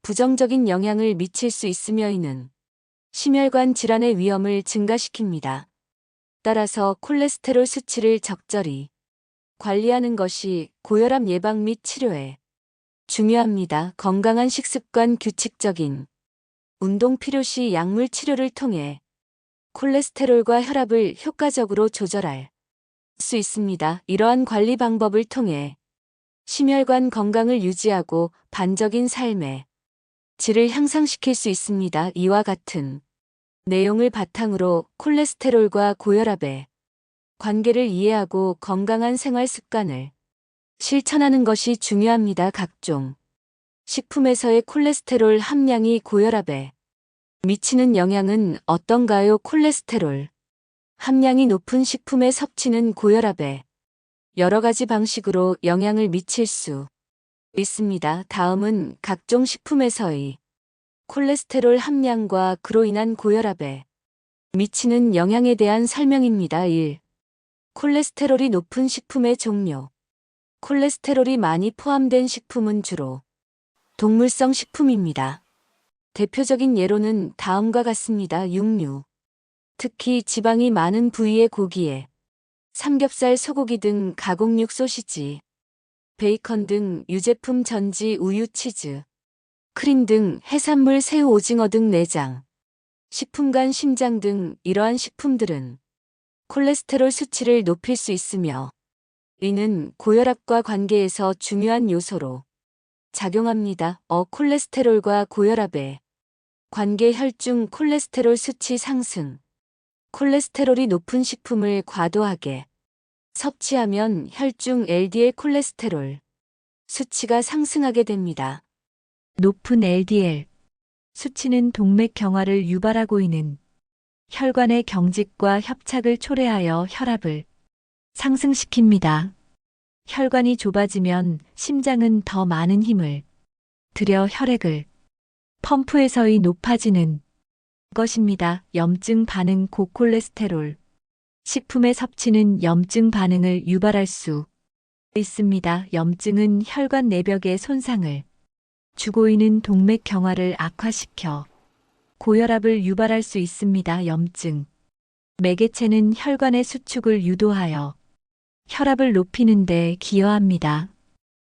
부정적인 영향을 미칠 수 있으며 이는 심혈관 질환의 위험을 증가시킵니다. 따라서 콜레스테롤 수치를 적절히 관리하는 것이 고혈압 예방 및 치료에 중요합니다. 건강한 식습관, 규칙적인 운동, 필요시 약물 치료를 통해 콜레스테롤과 혈압을 효과적으로 조절할 수 있습니다. 이러한 관리 방법을 통해 심혈관 건강을 유지하고 반적인 삶의 질을 향상시킬 수 있습니다. 이와 같은 내용을 바탕으로 콜레스테롤과 고혈압의 관계를 이해하고 건강한 생활 습관을 실천하는 것이 중요합니다. 각종 식품에서의 콜레스테롤 함량이 고혈압에 미치는 영향은 어떤가요? 콜레스테롤 함량이 높은 식품의 섭취는 고혈압에 여러 가지 방식으로 영향을 미칠 수 있습니다. 다음은 각종 식품에서의 콜레스테롤 함량과 그로 인한 고혈압에 미치는 영향에 대한 설명입니다. 1. 콜레스테롤이 높은 식품의 종류. 콜레스테롤이 많이 포함된 식품은 주로 동물성 식품입니다. 대표적인 예로는 다음과 같습니다. 육류. 특히 지방이 많은 부위의 고기에 삼겹살, 소고기 등 가공육, 소시지, 베이컨 등 유제품, 전지, 우유, 치즈, 크림 등 해산물, 새우, 오징어 등 내장, 식품, 간, 심장 등 이러한 식품들은 콜레스테롤 수치를 높일 수 있으며 이는 고혈압과 관계에서 중요한 요소로 작용합니다. 콜레스테롤과 고혈압의 관계. 혈중 콜레스테롤 수치 상승. 콜레스테롤이 높은 식품을 과도하게 섭취하면 혈중 LDL 콜레스테롤 수치가 상승하게 됩니다. 높은 LDL 수치는 동맥 경화를 유발하고 있는 혈관의 경직과 협착을 초래하여 혈압을 상승시킵니다. 혈관이 좁아지면 심장은 더 많은 힘을 들여 혈액을 펌프해서의 높아지는 것입니다. 염증 반응 고콜레스테롤. 식품의 섭취는 염증 반응을 유발할 수 있습니다. 염증은 혈관 내벽에 손상을 주고 있는 동맥 경화를 악화시켜 고혈압을 유발할 수 있습니다. 염증. 매개체는 혈관의 수축을 유도하여 혈압을 높이는 데 기여합니다.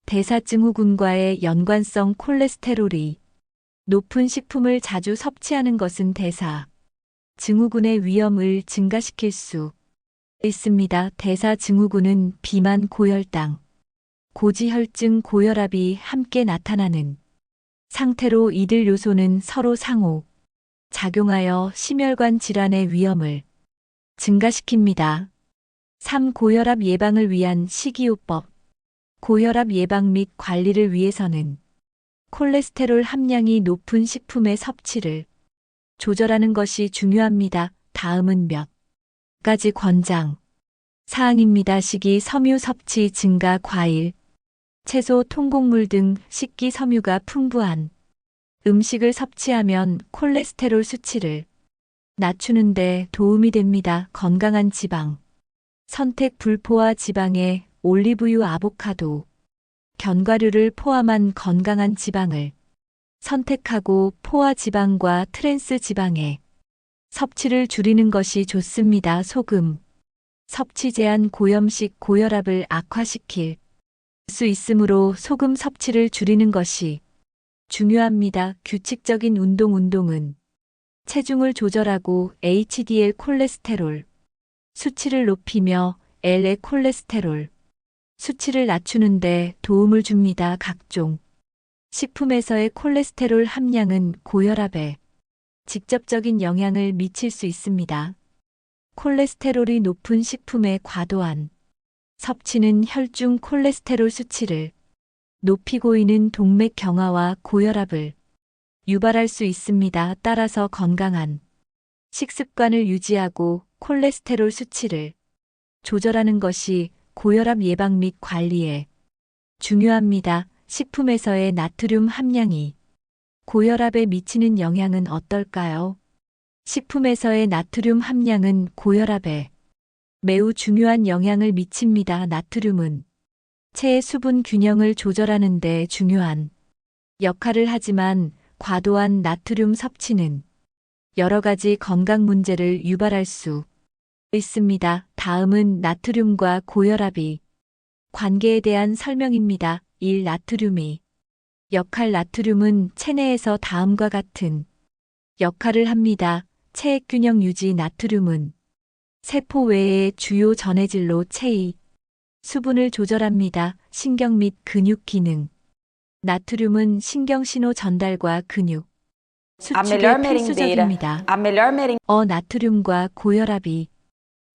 대사증후군과의 연관성 콜레스테롤이 높은 식품을 자주 섭취하는 것은 대사증후군의 위험을 증가시킬 수 있습니다. 대사증후군은 비만, 고혈당, 고지혈증, 고혈압이 함께 나타나는 상태로 이들 요소는 서로 상호 작용하여 심혈관 질환의 위험을 증가시킵니다. 3. 고혈압 예방을 위한 식이요법. 고혈압 예방 및 관리를 위해서는 콜레스테롤 함량이 높은 식품의 섭취를 조절하는 것이 중요합니다. 다음은 몇 가지 권장 사항입니다. 식이 섬유 섭취 증가. 과일, 채소, 통곡물 등 식기 섬유가 풍부한 음식을 섭취하면 콜레스테롤 수치를 낮추는 데 도움이 됩니다. 건강한 지방 선택. 불포화 지방에 올리브유, 아보카도, 견과류를 포함한 건강한 지방을 선택하고 포화 지방과 트랜스 지방의 섭취를 줄이는 것이 좋습니다. 소금 섭취 제한. 고염식 고혈압을 악화시킬 수 있으므로 소금 섭취를 줄이는 것이 중요합니다. 규칙적인 운동은 체중을 조절하고 HDL 콜레스테롤 수치를 높이며 LL 콜레스테롤 수치를 낮추는 데 도움을 줍니다. 각종 식품에서의 콜레스테롤 함량은 고혈압에 직접적인 영향을 미칠 수 있습니다. 콜레스테롤이 높은 식품의 과도한 섭취는 혈중 콜레스테롤 수치를 높이고 있는 동맥 경화와 고혈압을 유발할 수 있습니다. 따라서 건강한 식습관을 유지하고 콜레스테롤 수치를 조절하는 것이 고혈압 예방 및 관리에 중요합니다. 식품에서의 나트륨 함량이 고혈압에 미치는 영향은 어떨까요? 식품에서의 나트륨 함량은 고혈압에 매우 중요한 영향을 미칩니다. 나트륨은 체의 수분 균형을 조절하는 데 중요한 역할을 하지만 과도한 나트륨 섭취는 여러 가지 건강 문제를 유발할 수 있습니다. 다음은 나트륨과 고혈압이 관계에 대한 설명입니다. 1. 나트륨이 역할. 나트륨은 체내에서 다음과 같은 역할을 합니다. 체액 균형 유지. 나트륨은 세포 외의 주요 전해질로 체의 수분을 조절합니다. 신경 및 근육 기능. 나트륨은 신경신호 전달과 근육 수축에 필수적입니다. 나트륨과 고혈압이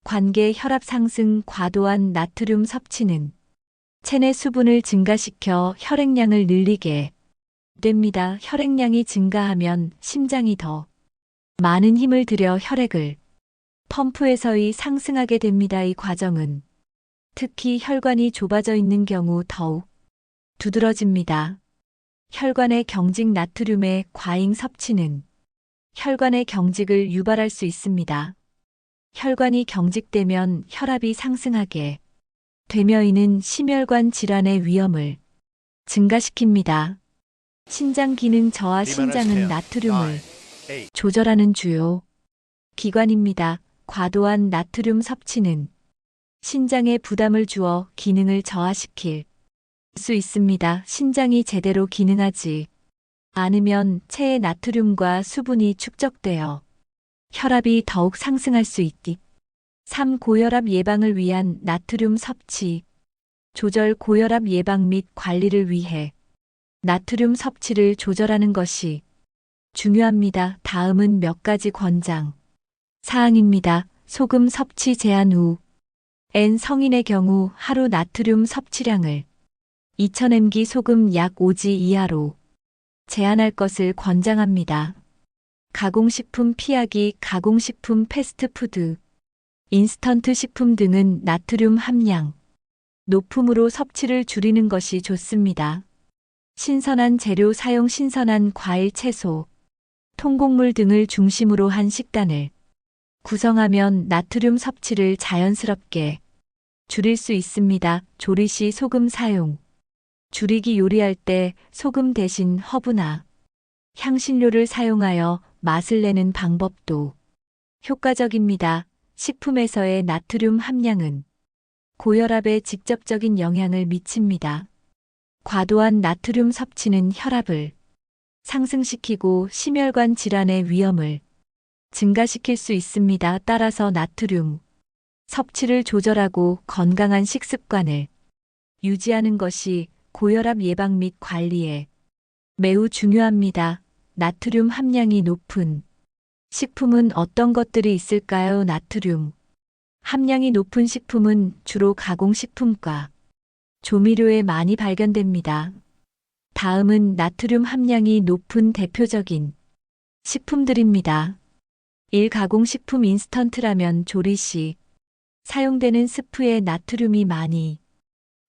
관계. 혈압 상승. 과도한 나트륨 섭취는 체내 수분을 증가시켜 혈액량을 늘리게 됩니다. 혈액량이 증가하면 심장이 더 많은 힘을 들여 혈액을 펌프해서의 상승하게 됩니다. 이 과정은 특히 혈관이 좁아져 있는 경우 더욱 두드러집니다. 혈관의 경직. 나트륨의 과잉 섭취는 혈관의 경직을 유발할 수 있습니다. 혈관이 경직되면 혈압이 상승하게 되며 이는 심혈관 질환의 위험을 증가시킵니다. 신장 기능 저하. 신장은 나트륨을 조절하는 주요 기관입니다. 과도한 나트륨 섭취는 신장에 부담을 주어 기능을 저하시킬 수 있습니다. 신장이 제대로 기능하지 않으면 체의 나트륨과 수분이 축적되어 혈압이 더욱 상승할 수 있기. 3. 고혈압 예방을 위한 나트륨 섭취 조절. 고혈압 예방 및 관리를 위해 나트륨 섭취를 조절하는 것이 중요합니다. 다음은 몇 가지 권장 사항입니다. 소금 섭취 제한 후 N 성인의 경우 하루 나트륨 섭취량을 2000mg 소금 약 5지 이하로 제한할 것을 권장합니다. 가공식품 피하기. 가공식품, 패스트푸드, 인스턴트 식품 등은 나트륨 함량 높음으로 섭취를 줄이는 것이 좋습니다. 신선한 재료 사용. 신선한 과일, 채소, 통곡물 등을 중심으로 한 식단을 구성하면 나트륨 섭취를 자연스럽게 줄일 수 있습니다. 조리 시 소금 사용. 줄이기 요리할 때 소금 대신 허브나 향신료를 사용하여 맛을 내는 방법도 효과적입니다. 식품에서의 나트륨 함량은 고혈압에 직접적인 영향을 미칩니다. 과도한 나트륨 섭취는 혈압을 상승시키고 심혈관 질환의 위험을 증가시킬 수 있습니다. 따라서 나트륨 섭취를 조절하고 건강한 식습관을 유지하는 것이 고혈압 예방 및 관리에 매우 중요합니다. 나트륨 함량이 높은 식품은 어떤 것들이 있을까요? 나트륨 함량이 높은 식품은 주로 가공식품과 조미료에 많이 발견됩니다. 다음은 나트륨 함량이 높은 대표적인 식품들입니다. 1. 가공식품 인스턴트 라면 조리 시 사용되는 스프에 나트륨이 많이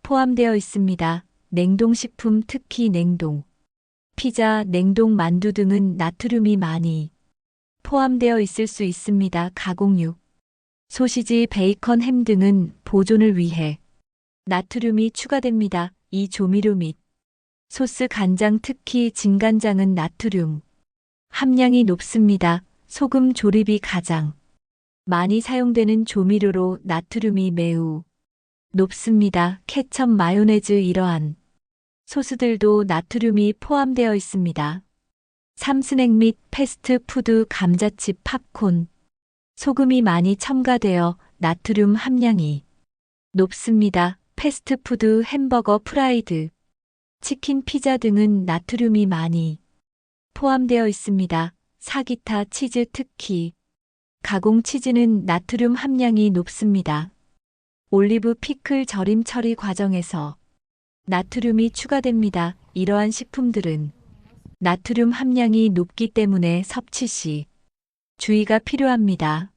포함되어 있습니다. 냉동식품 특히 냉동 피자, 냉동 만두 등은 나트륨이 많이 포함되어 있을 수 있습니다. 가공육 소시지, 베이컨, 햄 등은 보존을 위해 나트륨이 추가됩니다. 이 조미료 및 소스, 간장 특히 진간장은 나트륨 함량이 높습니다. 소금, 조립이 가장 많이 사용되는 조미료로 나트륨이 매우 높습니다. 케첩, 마요네즈 이러한 소스들도 나트륨이 포함되어 있습니다. 3. 스낵 및 패스트푸드 감자칩, 팝콘 소금이 많이 첨가되어 나트륨 함량이 높습니다. 패스트푸드 햄버거, 프라이드 치킨, 피자 등은 나트륨이 많이 포함되어 있습니다. 4. 기타 치즈 특히 가공 치즈는 나트륨 함량이 높습니다. 올리브, 피클 절임 처리 과정에서 나트륨이 추가됩니다. 이러한 식품들은 나트륨 함량이 높기 때문에 섭취 시 주의가 필요합니다.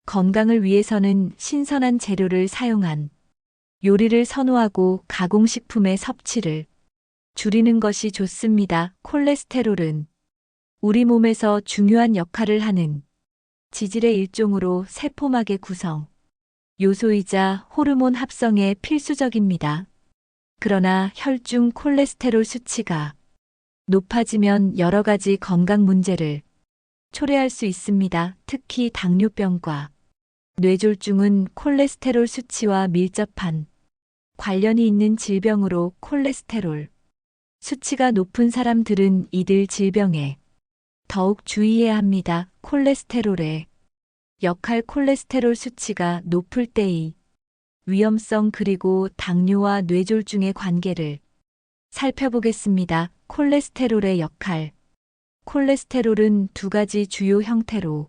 건강을 위해서는 신선한 재료를 사용한 요리를 선호하고 가공식품의 섭취를 줄이는 것이 좋습니다. 콜레스테롤은 우리 몸에서 중요한 역할을 하는 지질의 일종으로 세포막의 구성 요소이자 호르몬 합성에 필수적입니다. 그러나 혈중 콜레스테롤 수치가 높아지면 여러 가지 건강 문제를 초래할 수 있습니다. 특히 당뇨병과 뇌졸중은 콜레스테롤 수치와 밀접한 관련이 있는 질병으로 콜레스테롤 수치가 높은 사람들은 이들 질병에 더욱 주의해야 합니다. 콜레스테롤의 역할 콜레스테롤 수치가 높을 때의 위험성 그리고 당뇨와 뇌졸중의 관계를 살펴보겠습니다. 콜레스테롤의 역할 콜레스테롤은 두 가지 주요 형태로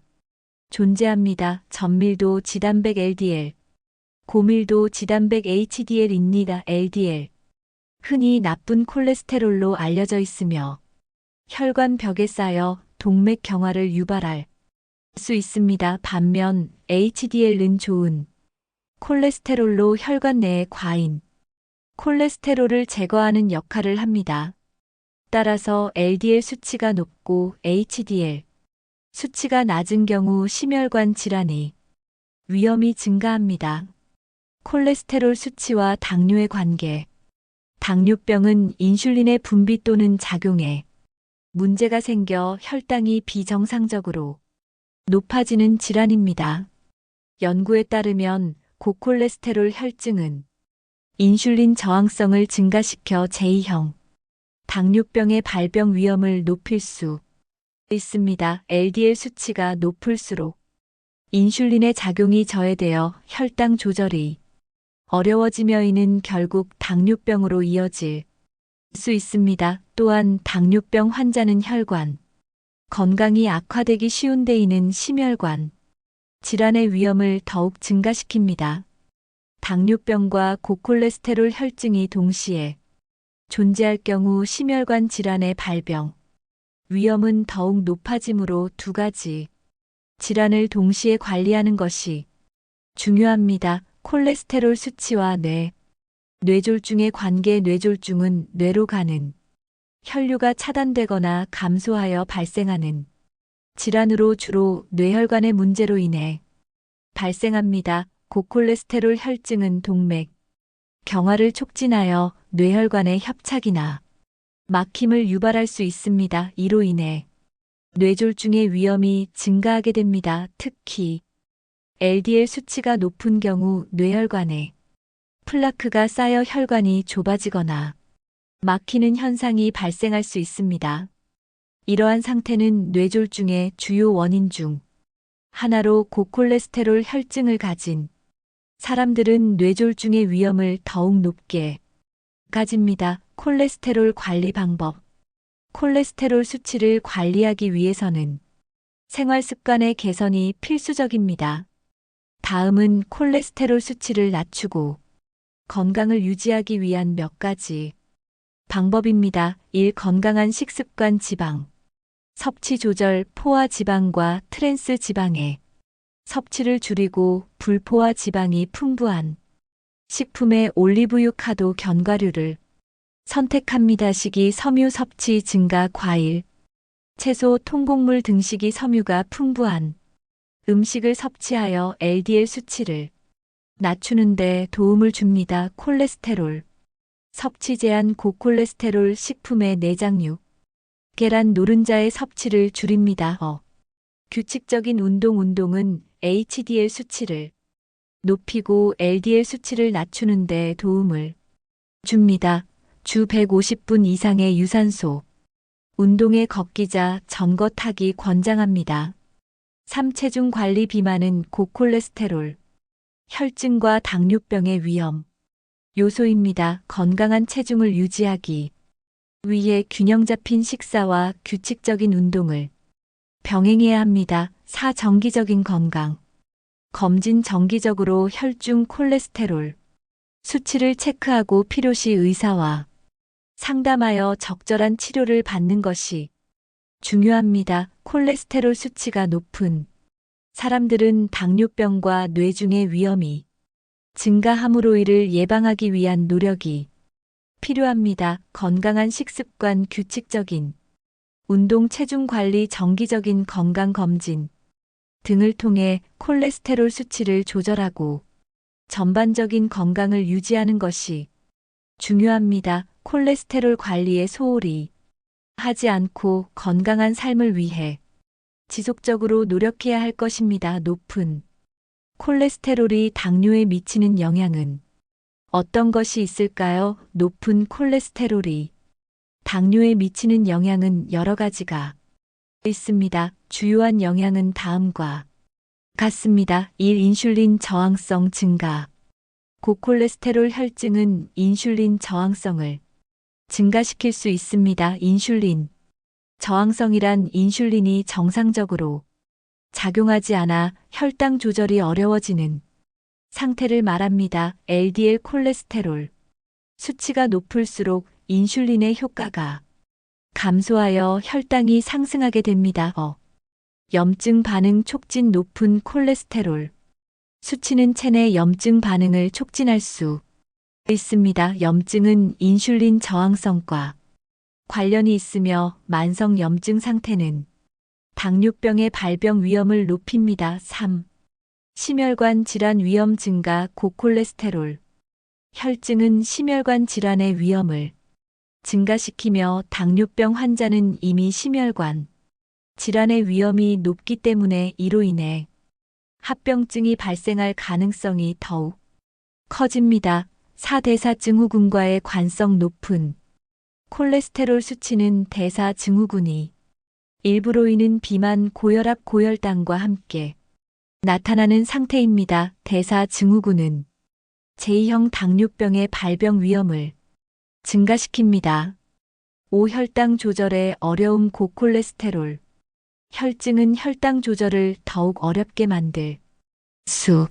존재합니다. 전밀도 지단백 LDL, 고밀도 지단백 HDL입니다. LDL 흔히 나쁜 콜레스테롤로 알려져 있으며 혈관 벽에 쌓여 동맥 경화를 유발할 수 있습니다. 반면 HDL은 좋은 콜레스테롤로 혈관 내의 과인 콜레스테롤을 제거하는 역할을 합니다. 따라서 LDL 수치가 높고 HDL 수치가 낮은 경우 심혈관 질환의 위험이 증가합니다. 콜레스테롤 수치와 당뇨의 관계 당뇨병은 인슐린의 분비 또는 작용에 문제가 생겨 혈당이 비정상적으로 높아지는 질환입니다. 연구에 따르면 고콜레스테롤 혈증은 인슐린 저항성을 증가시켜 제2형 당뇨병의 발병 위험을 높일 수 있습니다. LDL 수치가 높을수록 인슐린의 작용이 저해되어 혈당 조절이 어려워지며 이는 결국 당뇨병으로 이어질 수 있습니다. 또한 당뇨병 환자는 혈관 건강이 악화되기 쉬운 데이는 심혈관 질환의 위험을 더욱 증가시킵니다. 당뇨병과 고콜레스테롤 혈증이 동시에 존재할 경우 심혈관 질환의 발병 위험은 더욱 높아지므로 두 가지 질환을 동시에 관리하는 것이 중요합니다. 콜레스테롤 수치와 뇌졸중의 관계 뇌졸중은 뇌로 가는 혈류가 차단되거나 감소하여 발생하는 질환으로 주로 뇌혈관의 문제로 인해 발생합니다. 고콜레스테롤 혈증은 동맥, 경화를 촉진하여 뇌혈관의 협착이나 막힘을 유발할 수 있습니다. 이로 인해 뇌졸중의 위험이 증가하게 됩니다. 특히 LDL 수치가 높은 경우 뇌혈관에 플라크가 쌓여 혈관이 좁아지거나 막히는 현상이 발생할 수 있습니다. 이러한 상태는 뇌졸중의 주요 원인 중 하나로 고콜레스테롤 혈증을 가진 사람들은 뇌졸중의 위험을 더욱 높게 가집니다. 콜레스테롤 관리 방법. 콜레스테롤 수치를 관리하기 위해서는 생활 습관의 개선이 필수적입니다. 다음은 콜레스테롤 수치를 낮추고 건강을 유지하기 위한 몇 가지 방법입니다. 1. 건강한 식습관. 지방 섭취 조절. 포화 지방과 트랜스 지방의 섭취를 줄이고 불포화 지방이 풍부한 식품에 올리브유, 카도, 견과류를 선택합니다. 식이 섬유 섭취 증가. 과일, 채소, 통곡물 등 식이 섬유가 풍부한 음식을 섭취하여 LDL 수치를 낮추는 데 도움을 줍니다. 콜레스테롤 섭취 제한. 고콜레스테롤 식품의 내장육, 계란, 노른자의 섭취를 줄입니다. 규칙적인 운동은 HDL 수치를 높이고 LDL 수치를 낮추는 데 도움을 줍니다. 주 150분 이상의 유산소 운동에 걷기자 전거 타기 권장합니다. 3. 체중 관리. 비만은 고콜레스테롤 혈증과 당뇨병의 위험 요소입니다. 건강한 체중을 유지하기 위해 균형 잡힌 식사와 규칙적인 운동을 병행해야 합니다. 4. 정기적인 건강 검진. 정기적으로 혈중, 콜레스테롤 수치를 체크하고 필요시 의사와 상담하여 적절한 치료를 받는 것이 중요합니다. 콜레스테롤 수치가 높은 사람들은 당뇨병과 뇌중의 위험이 증가함으로 이를 예방하기 위한 노력이 필요합니다. 건강한 식습관, 규칙적인 운동, 체중 관리, 정기적인 건강 검진 등을 통해 콜레스테롤 수치를 조절하고 전반적인 건강을 유지하는 것이 중요합니다. 콜레스테롤 관리에 소홀히 하지 않고 건강한 삶을 위해 지속적으로 노력해야 할 것입니다. 높은 콜레스테롤이 당뇨에 미치는 영향은 어떤 것이 있을까요? 높은 콜레스테롤이 당뇨에 미치는 영향은 여러 가지가 있습니다. 주요한 영향은 다음과 같습니다. 1. 인슐린 저항성 증가. 고콜레스테롤 혈증은 인슐린 저항성을 증가시킬 수 있습니다. 인슐린 저항성이란 인슐린이 정상적으로 작용하지 않아 혈당 조절이 어려워지는 상태를 말합니다. LDL 콜레스테롤 수치가 높을수록 인슐린의 효과가 감소하여 혈당이 상승하게 됩니다. 염증 반응 촉진. 높은 콜레스테롤 수치는 체내 염증 반응을 촉진할 수 있습니다. 염증은 인슐린 저항성과 관련이 있으며 만성 염증 상태는 당뇨병의 발병 위험을 높입니다. 3. 심혈관 질환 위험 증가. 고콜레스테롤 혈증은 심혈관 질환의 위험을 증가시키며 당뇨병 환자는 이미 심혈관 질환의 위험이 높기 때문에 이로 인해 합병증이 발생할 가능성이 더욱 커집니다. 4. 대사 증후군과의 관성. 높은 콜레스테롤 수치는 대사 증후군이 일부로 있는 비만, 고혈압, 고혈당과 함께 나타나는 상태입니다. 대사 증후군은 제2형 당뇨병의 발병 위험을 증가시킵니다. 5. 혈당 조절의 어려움. 고콜레스테롤 혈증은 혈당 조절을 더욱 어렵게 만들 수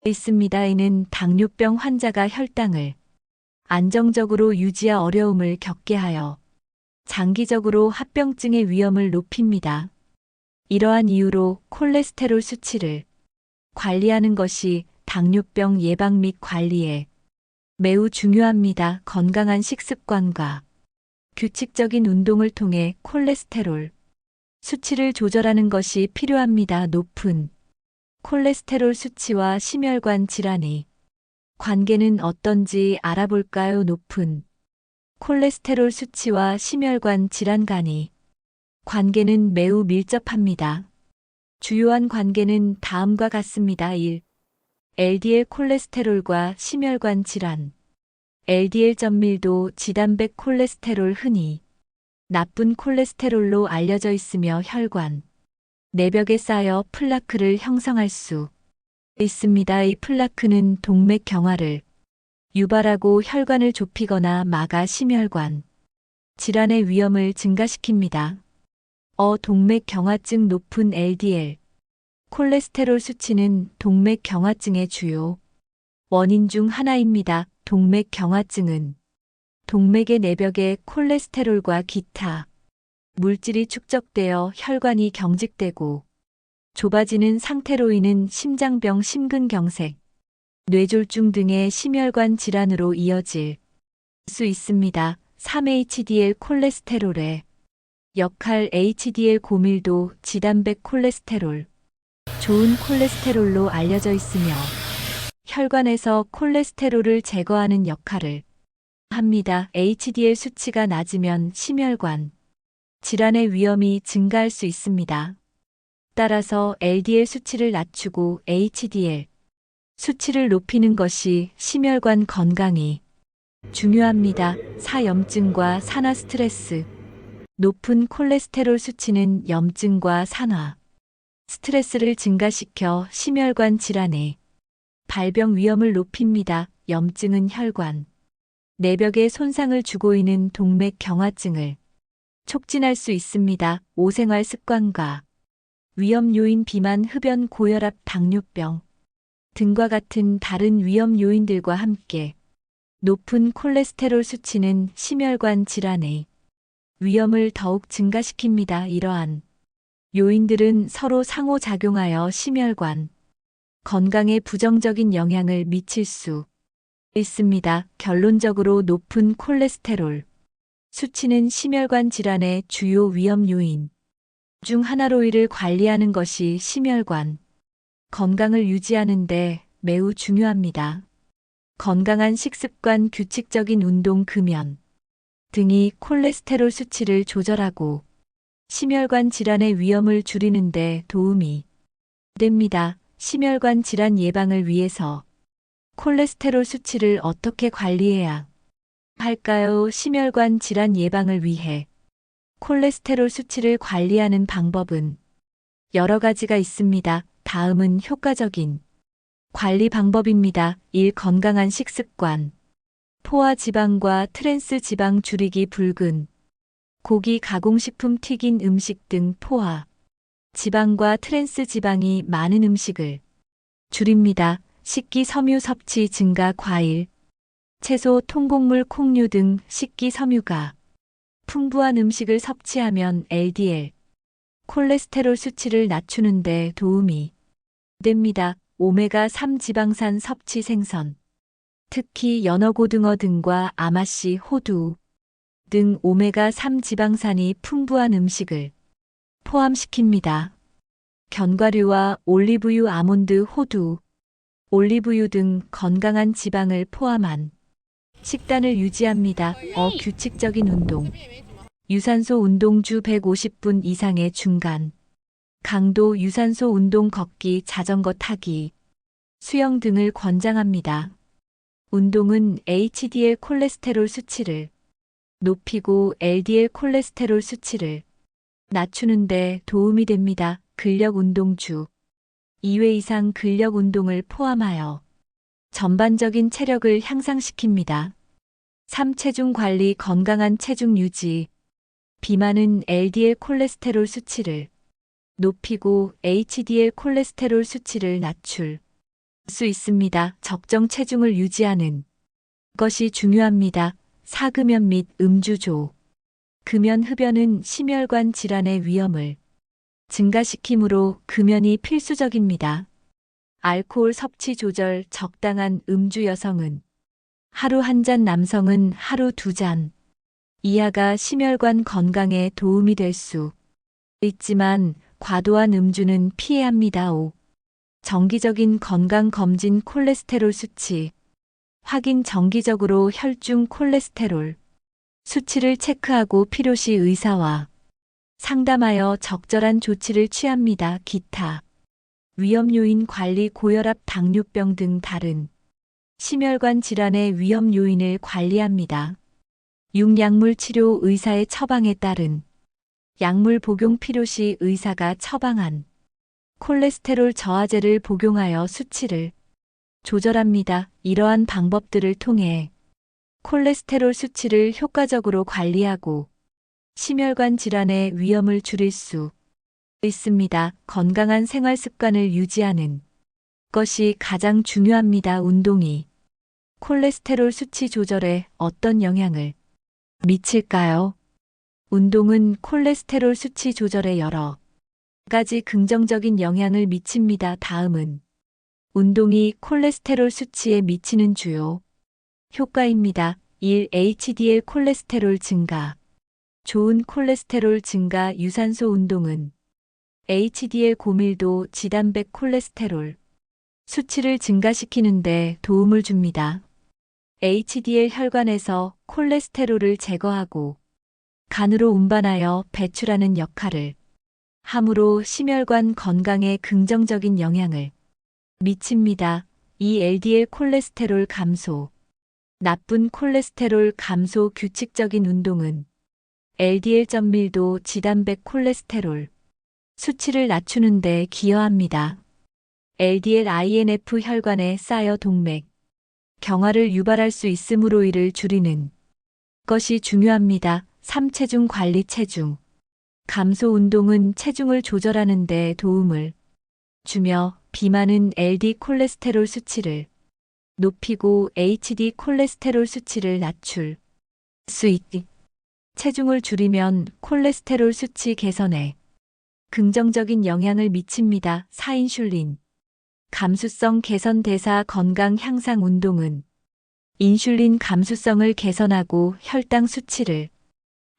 있습니다. 이는 당뇨병 환자가 혈당을 안정적으로 유지할 어려움을 겪게 하여 장기적으로 합병증의 위험을 높입니다. 이러한 이유로 콜레스테롤 수치를 관리하는 것이 당뇨병 예방 및 관리에 매우 중요합니다. 건강한 식습관과 규칙적인 운동을 통해 콜레스테롤 수치를 조절하는 것이 필요합니다. 높은 콜레스테롤 수치와 심혈관 질환의 관계는 어떤지 알아볼까요? 높은 콜레스테롤 수치와 심혈관 질환 간의 관계는 매우 밀접합니다. 주요한 관계는 다음과 같습니다. 1. LDL 콜레스테롤과 심혈관 질환. LDL 전밀도 지단백 콜레스테롤 흔히 나쁜 콜레스테롤로 알려져 있으며 혈관, 내벽에 쌓여 플라크를 형성할 수 있습니다. 이 플라크는 동맥 경화를 유발하고 혈관을 좁히거나 막아 심혈관 질환의 위험을 증가시킵니다. 동맥 경화증. 높은 LDL 콜레스테롤 수치는 동맥 경화증의 주요 원인 중 하나입니다. 동맥 경화증은 동맥의 내벽에 콜레스테롤과 기타 물질이 축적되어 혈관이 경직되고 좁아지는 상태로 인한 심장병, 심근경색, 뇌졸중 등의 심혈관 질환으로 이어질 수 있습니다. 3HDL 콜레스테롤의 역할. HDL 고밀도 지단백 콜레스테롤, 좋은 콜레스테롤로 알려져 있으며 혈관에서 콜레스테롤을 제거하는 역할을 합니다. HDL 수치가 낮으면 심혈관 질환의 위험이 증가할 수 있습니다. 따라서 LDL 수치를 낮추고 HDL 수치를 높이는 것이 심혈관 건강에 중요합니다. 4. 염증과 산화 스트레스. 높은 콜레스테롤 수치는 염증과 산화 스트레스를 증가시켜 심혈관 질환의 발병 위험을 높입니다. 염증은 혈관, 내벽에 손상을 주고 있는 동맥 경화증을 촉진할 수 있습니다. 5. 생활 습관과 위험 요인. 비만, 흡연, 고혈압, 당뇨병 등과 같은 다른 위험 요인들과 함께 높은 콜레스테롤 수치는 심혈관 질환의 위험을 더욱 증가시킵니다. 이러한 요인들은 서로 상호작용하여 심혈관 건강에 부정적인 영향을 미칠 수 있습니다. 결론적으로 높은 콜레스테롤 수치는 심혈관 질환의 주요 위험 요인 중 하나로 이를 관리하는 것이 심혈관 건강을 유지하는 데 매우 중요합니다. 건강한 식습관, 규칙적인 운동, 금연 등이 콜레스테롤 수치를 조절하고 심혈관 질환의 위험을 줄이는 데 도움이 됩니다. 심혈관 질환 예방을 위해서 콜레스테롤 수치를 어떻게 관리해야 할까요? 심혈관 질환 예방을 위해 콜레스테롤 수치를 관리하는 방법은 여러 가지가 있습니다. 다음은 효과적인 관리 방법입니다. 1. 건강한 식습관. 포화 지방과 트랜스 지방 줄이기. 붉은 고기, 가공식품, 튀긴 음식 등 포화 지방과 트랜스 지방이 많은 음식을 줄입니다. 식기 섬유 섭취 증가. 과일, 채소, 통곡물, 콩류 등 식기 섬유가 풍부한 음식을 섭취하면 LDL 콜레스테롤 수치를 낮추는 데 도움이 됩니다. 오메가3 지방산 섭취. 생선, 특히 연어, 고등어 등과 아마씨, 호두 등 오메가3 지방산이 풍부한 음식을 포함시킵니다. 견과류와 올리브유, 아몬드, 호두, 올리브유 등 건강한 지방을 포함한 식단을 유지합니다. 규칙적인 운동. 유산소 운동 주 150분 이상의 중간 강도 유산소 운동, 걷기, 자전거 타기, 수영 등을 권장합니다. 운동은 HDL 콜레스테롤 수치를 높이고 LDL 콜레스테롤 수치를 낮추는 데 도움이 됩니다. 근력 운동 주 2회 이상 근력 운동을 포함하여 전반적인 체력을 향상시킵니다. 3. 체중 관리. 건강한 체중 유지. 비만은 LDL 콜레스테롤 수치를 높이고 HDL 콜레스테롤 수치를 낮출 수 있습니다. 적정 체중을 유지하는 것이 중요합니다. 4. 금연 및 음주조. 금연, 흡연은 심혈관 질환의 위험을 증가시키므로 금연이 필수적입니다. 알코올 섭취 조절. 적당한 음주. 여성은 하루 1잔, 남성은 하루 2잔 이하가 심혈관 건강에 도움이 될 수 있지만 과도한 음주는 피해야 합니다. 5. 정기적인 건강검진 콜레스테롤 수치. 확인 정기적으로 혈중 콜레스테롤 수치를 체크하고 필요시 의사와 상담하여 적절한 조치를 취합니다. 기타. 위험 요인 관리 고혈압 당뇨병 등 다른 심혈관 질환의 위험 요인을 관리합니다. 6. 약물 치료 의사의 처방에 따른 약물 복용 필요시 의사가 처방한 콜레스테롤 저하제를 복용하여 수치를 조절합니다. 이러한 방법들을 통해 콜레스테롤 수치를 효과적으로 관리하고 심혈관 질환의 위험을 줄일 수 있습니다. 건강한 생활 습관을 유지하는 것이 가장 중요합니다. 운동이 콜레스테롤 수치 조절에 어떤 영향을 미칠까요? 운동은 콜레스테롤 수치 조절에 여러 가지 긍정적인 영향을 미칩니다. 다음은 운동이 콜레스테롤 수치에 미치는 주요 효과입니다. 1. HDL 콜레스테롤 증가. 좋은 콜레스테롤 증가. 유산소 운동은 HDL 고밀도 지단백 콜레스테롤 수치를 증가시키는 데 도움을 줍니다. HDL 혈관에서 콜레스테롤을 제거하고 간으로 운반하여 배출하는 역할을 하므로 심혈관 건강에 긍정적인 영향을 미칩니다. 2. LDL 콜레스테롤 감소. 나쁜 콜레스테롤 감소. 규칙적인 운동은 LDL 점밀도 지단백 콜레스테롤 수치를 낮추는 데 기여합니다. LDL INF 혈관에 쌓여 동맥 경화를 유발할 수 있으므로 이를 줄이는 것이 중요합니다. 3. 체중 관리. 체중 감소 운동은 체중을 조절하는 데 도움을 주며 비만은 LD 콜레스테롤 수치를 높이고 HD 콜레스테롤 수치를 낮출 수 있기. 체중을 줄이면 콜레스테롤 수치 개선에 긍정적인 영향을 미칩니다. 4. 인슐린 감수성 개선. 대사 건강 향상 운동은 인슐린 감수성을 개선하고 혈당 수치를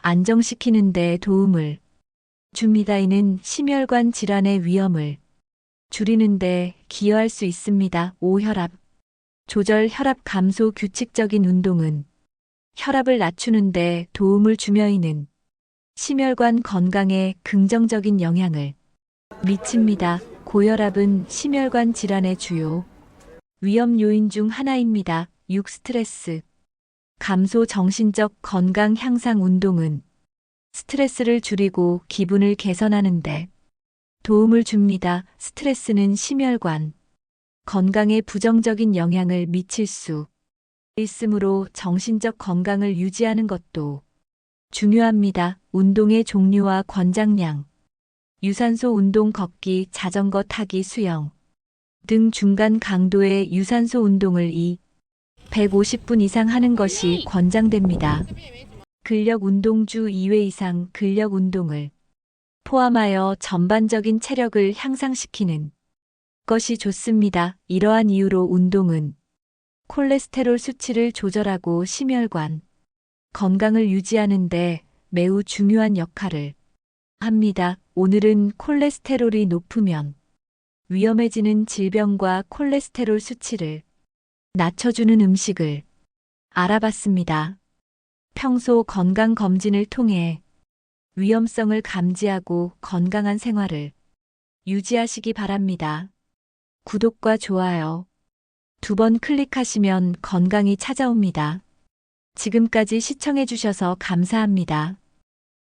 안정시키는 데 도움을 줍니다. 이는 심혈관 질환의 위험을 줄이는 데 기여할 수 있습니다. 5. 혈압 조절. 혈압 감소. 규칙적인 운동은 혈압을 낮추는 데 도움을 주며 이는 심혈관 건강에 긍정적인 영향을 미칩니다. 고혈압은 심혈관 질환의 주요 위험 요인 중 하나입니다. 6. 스트레스 감소. 정신적 건강 향상 운동은 스트레스를 줄이고 기분을 개선하는 데 도움을 줍니다. 스트레스는 심혈관 건강에 부정적인 영향을 미칠 수 있으므로 정신적 건강을 유지하는 것도 중요합니다. 운동의 종류와 권장량. 유산소 운동. 걷기, 자전거 타기, 수영 등 중간 강도의 유산소 운동을 150분 이상 하는 것이 권장됩니다. 근력 운동 주 2회 이상 근력 운동을 포함하여 전반적인 체력을 향상시키는 것이 좋습니다. 이러한 이유로 운동은 콜레스테롤 수치를 조절하고 심혈관 건강을 유지하는 데 매우 중요한 역할을 합니다. 오늘은 콜레스테롤이 높으면 위험해지는 질병과 콜레스테롤 수치를 낮춰주는 음식을 알아봤습니다. 평소 건강검진을 통해 위험성을 감지하고 건강한 생활을 유지하시기 바랍니다. 구독과 좋아요 2번 클릭하시면 건강이 찾아옵니다. 지금까지 시청해주셔서 감사합니다.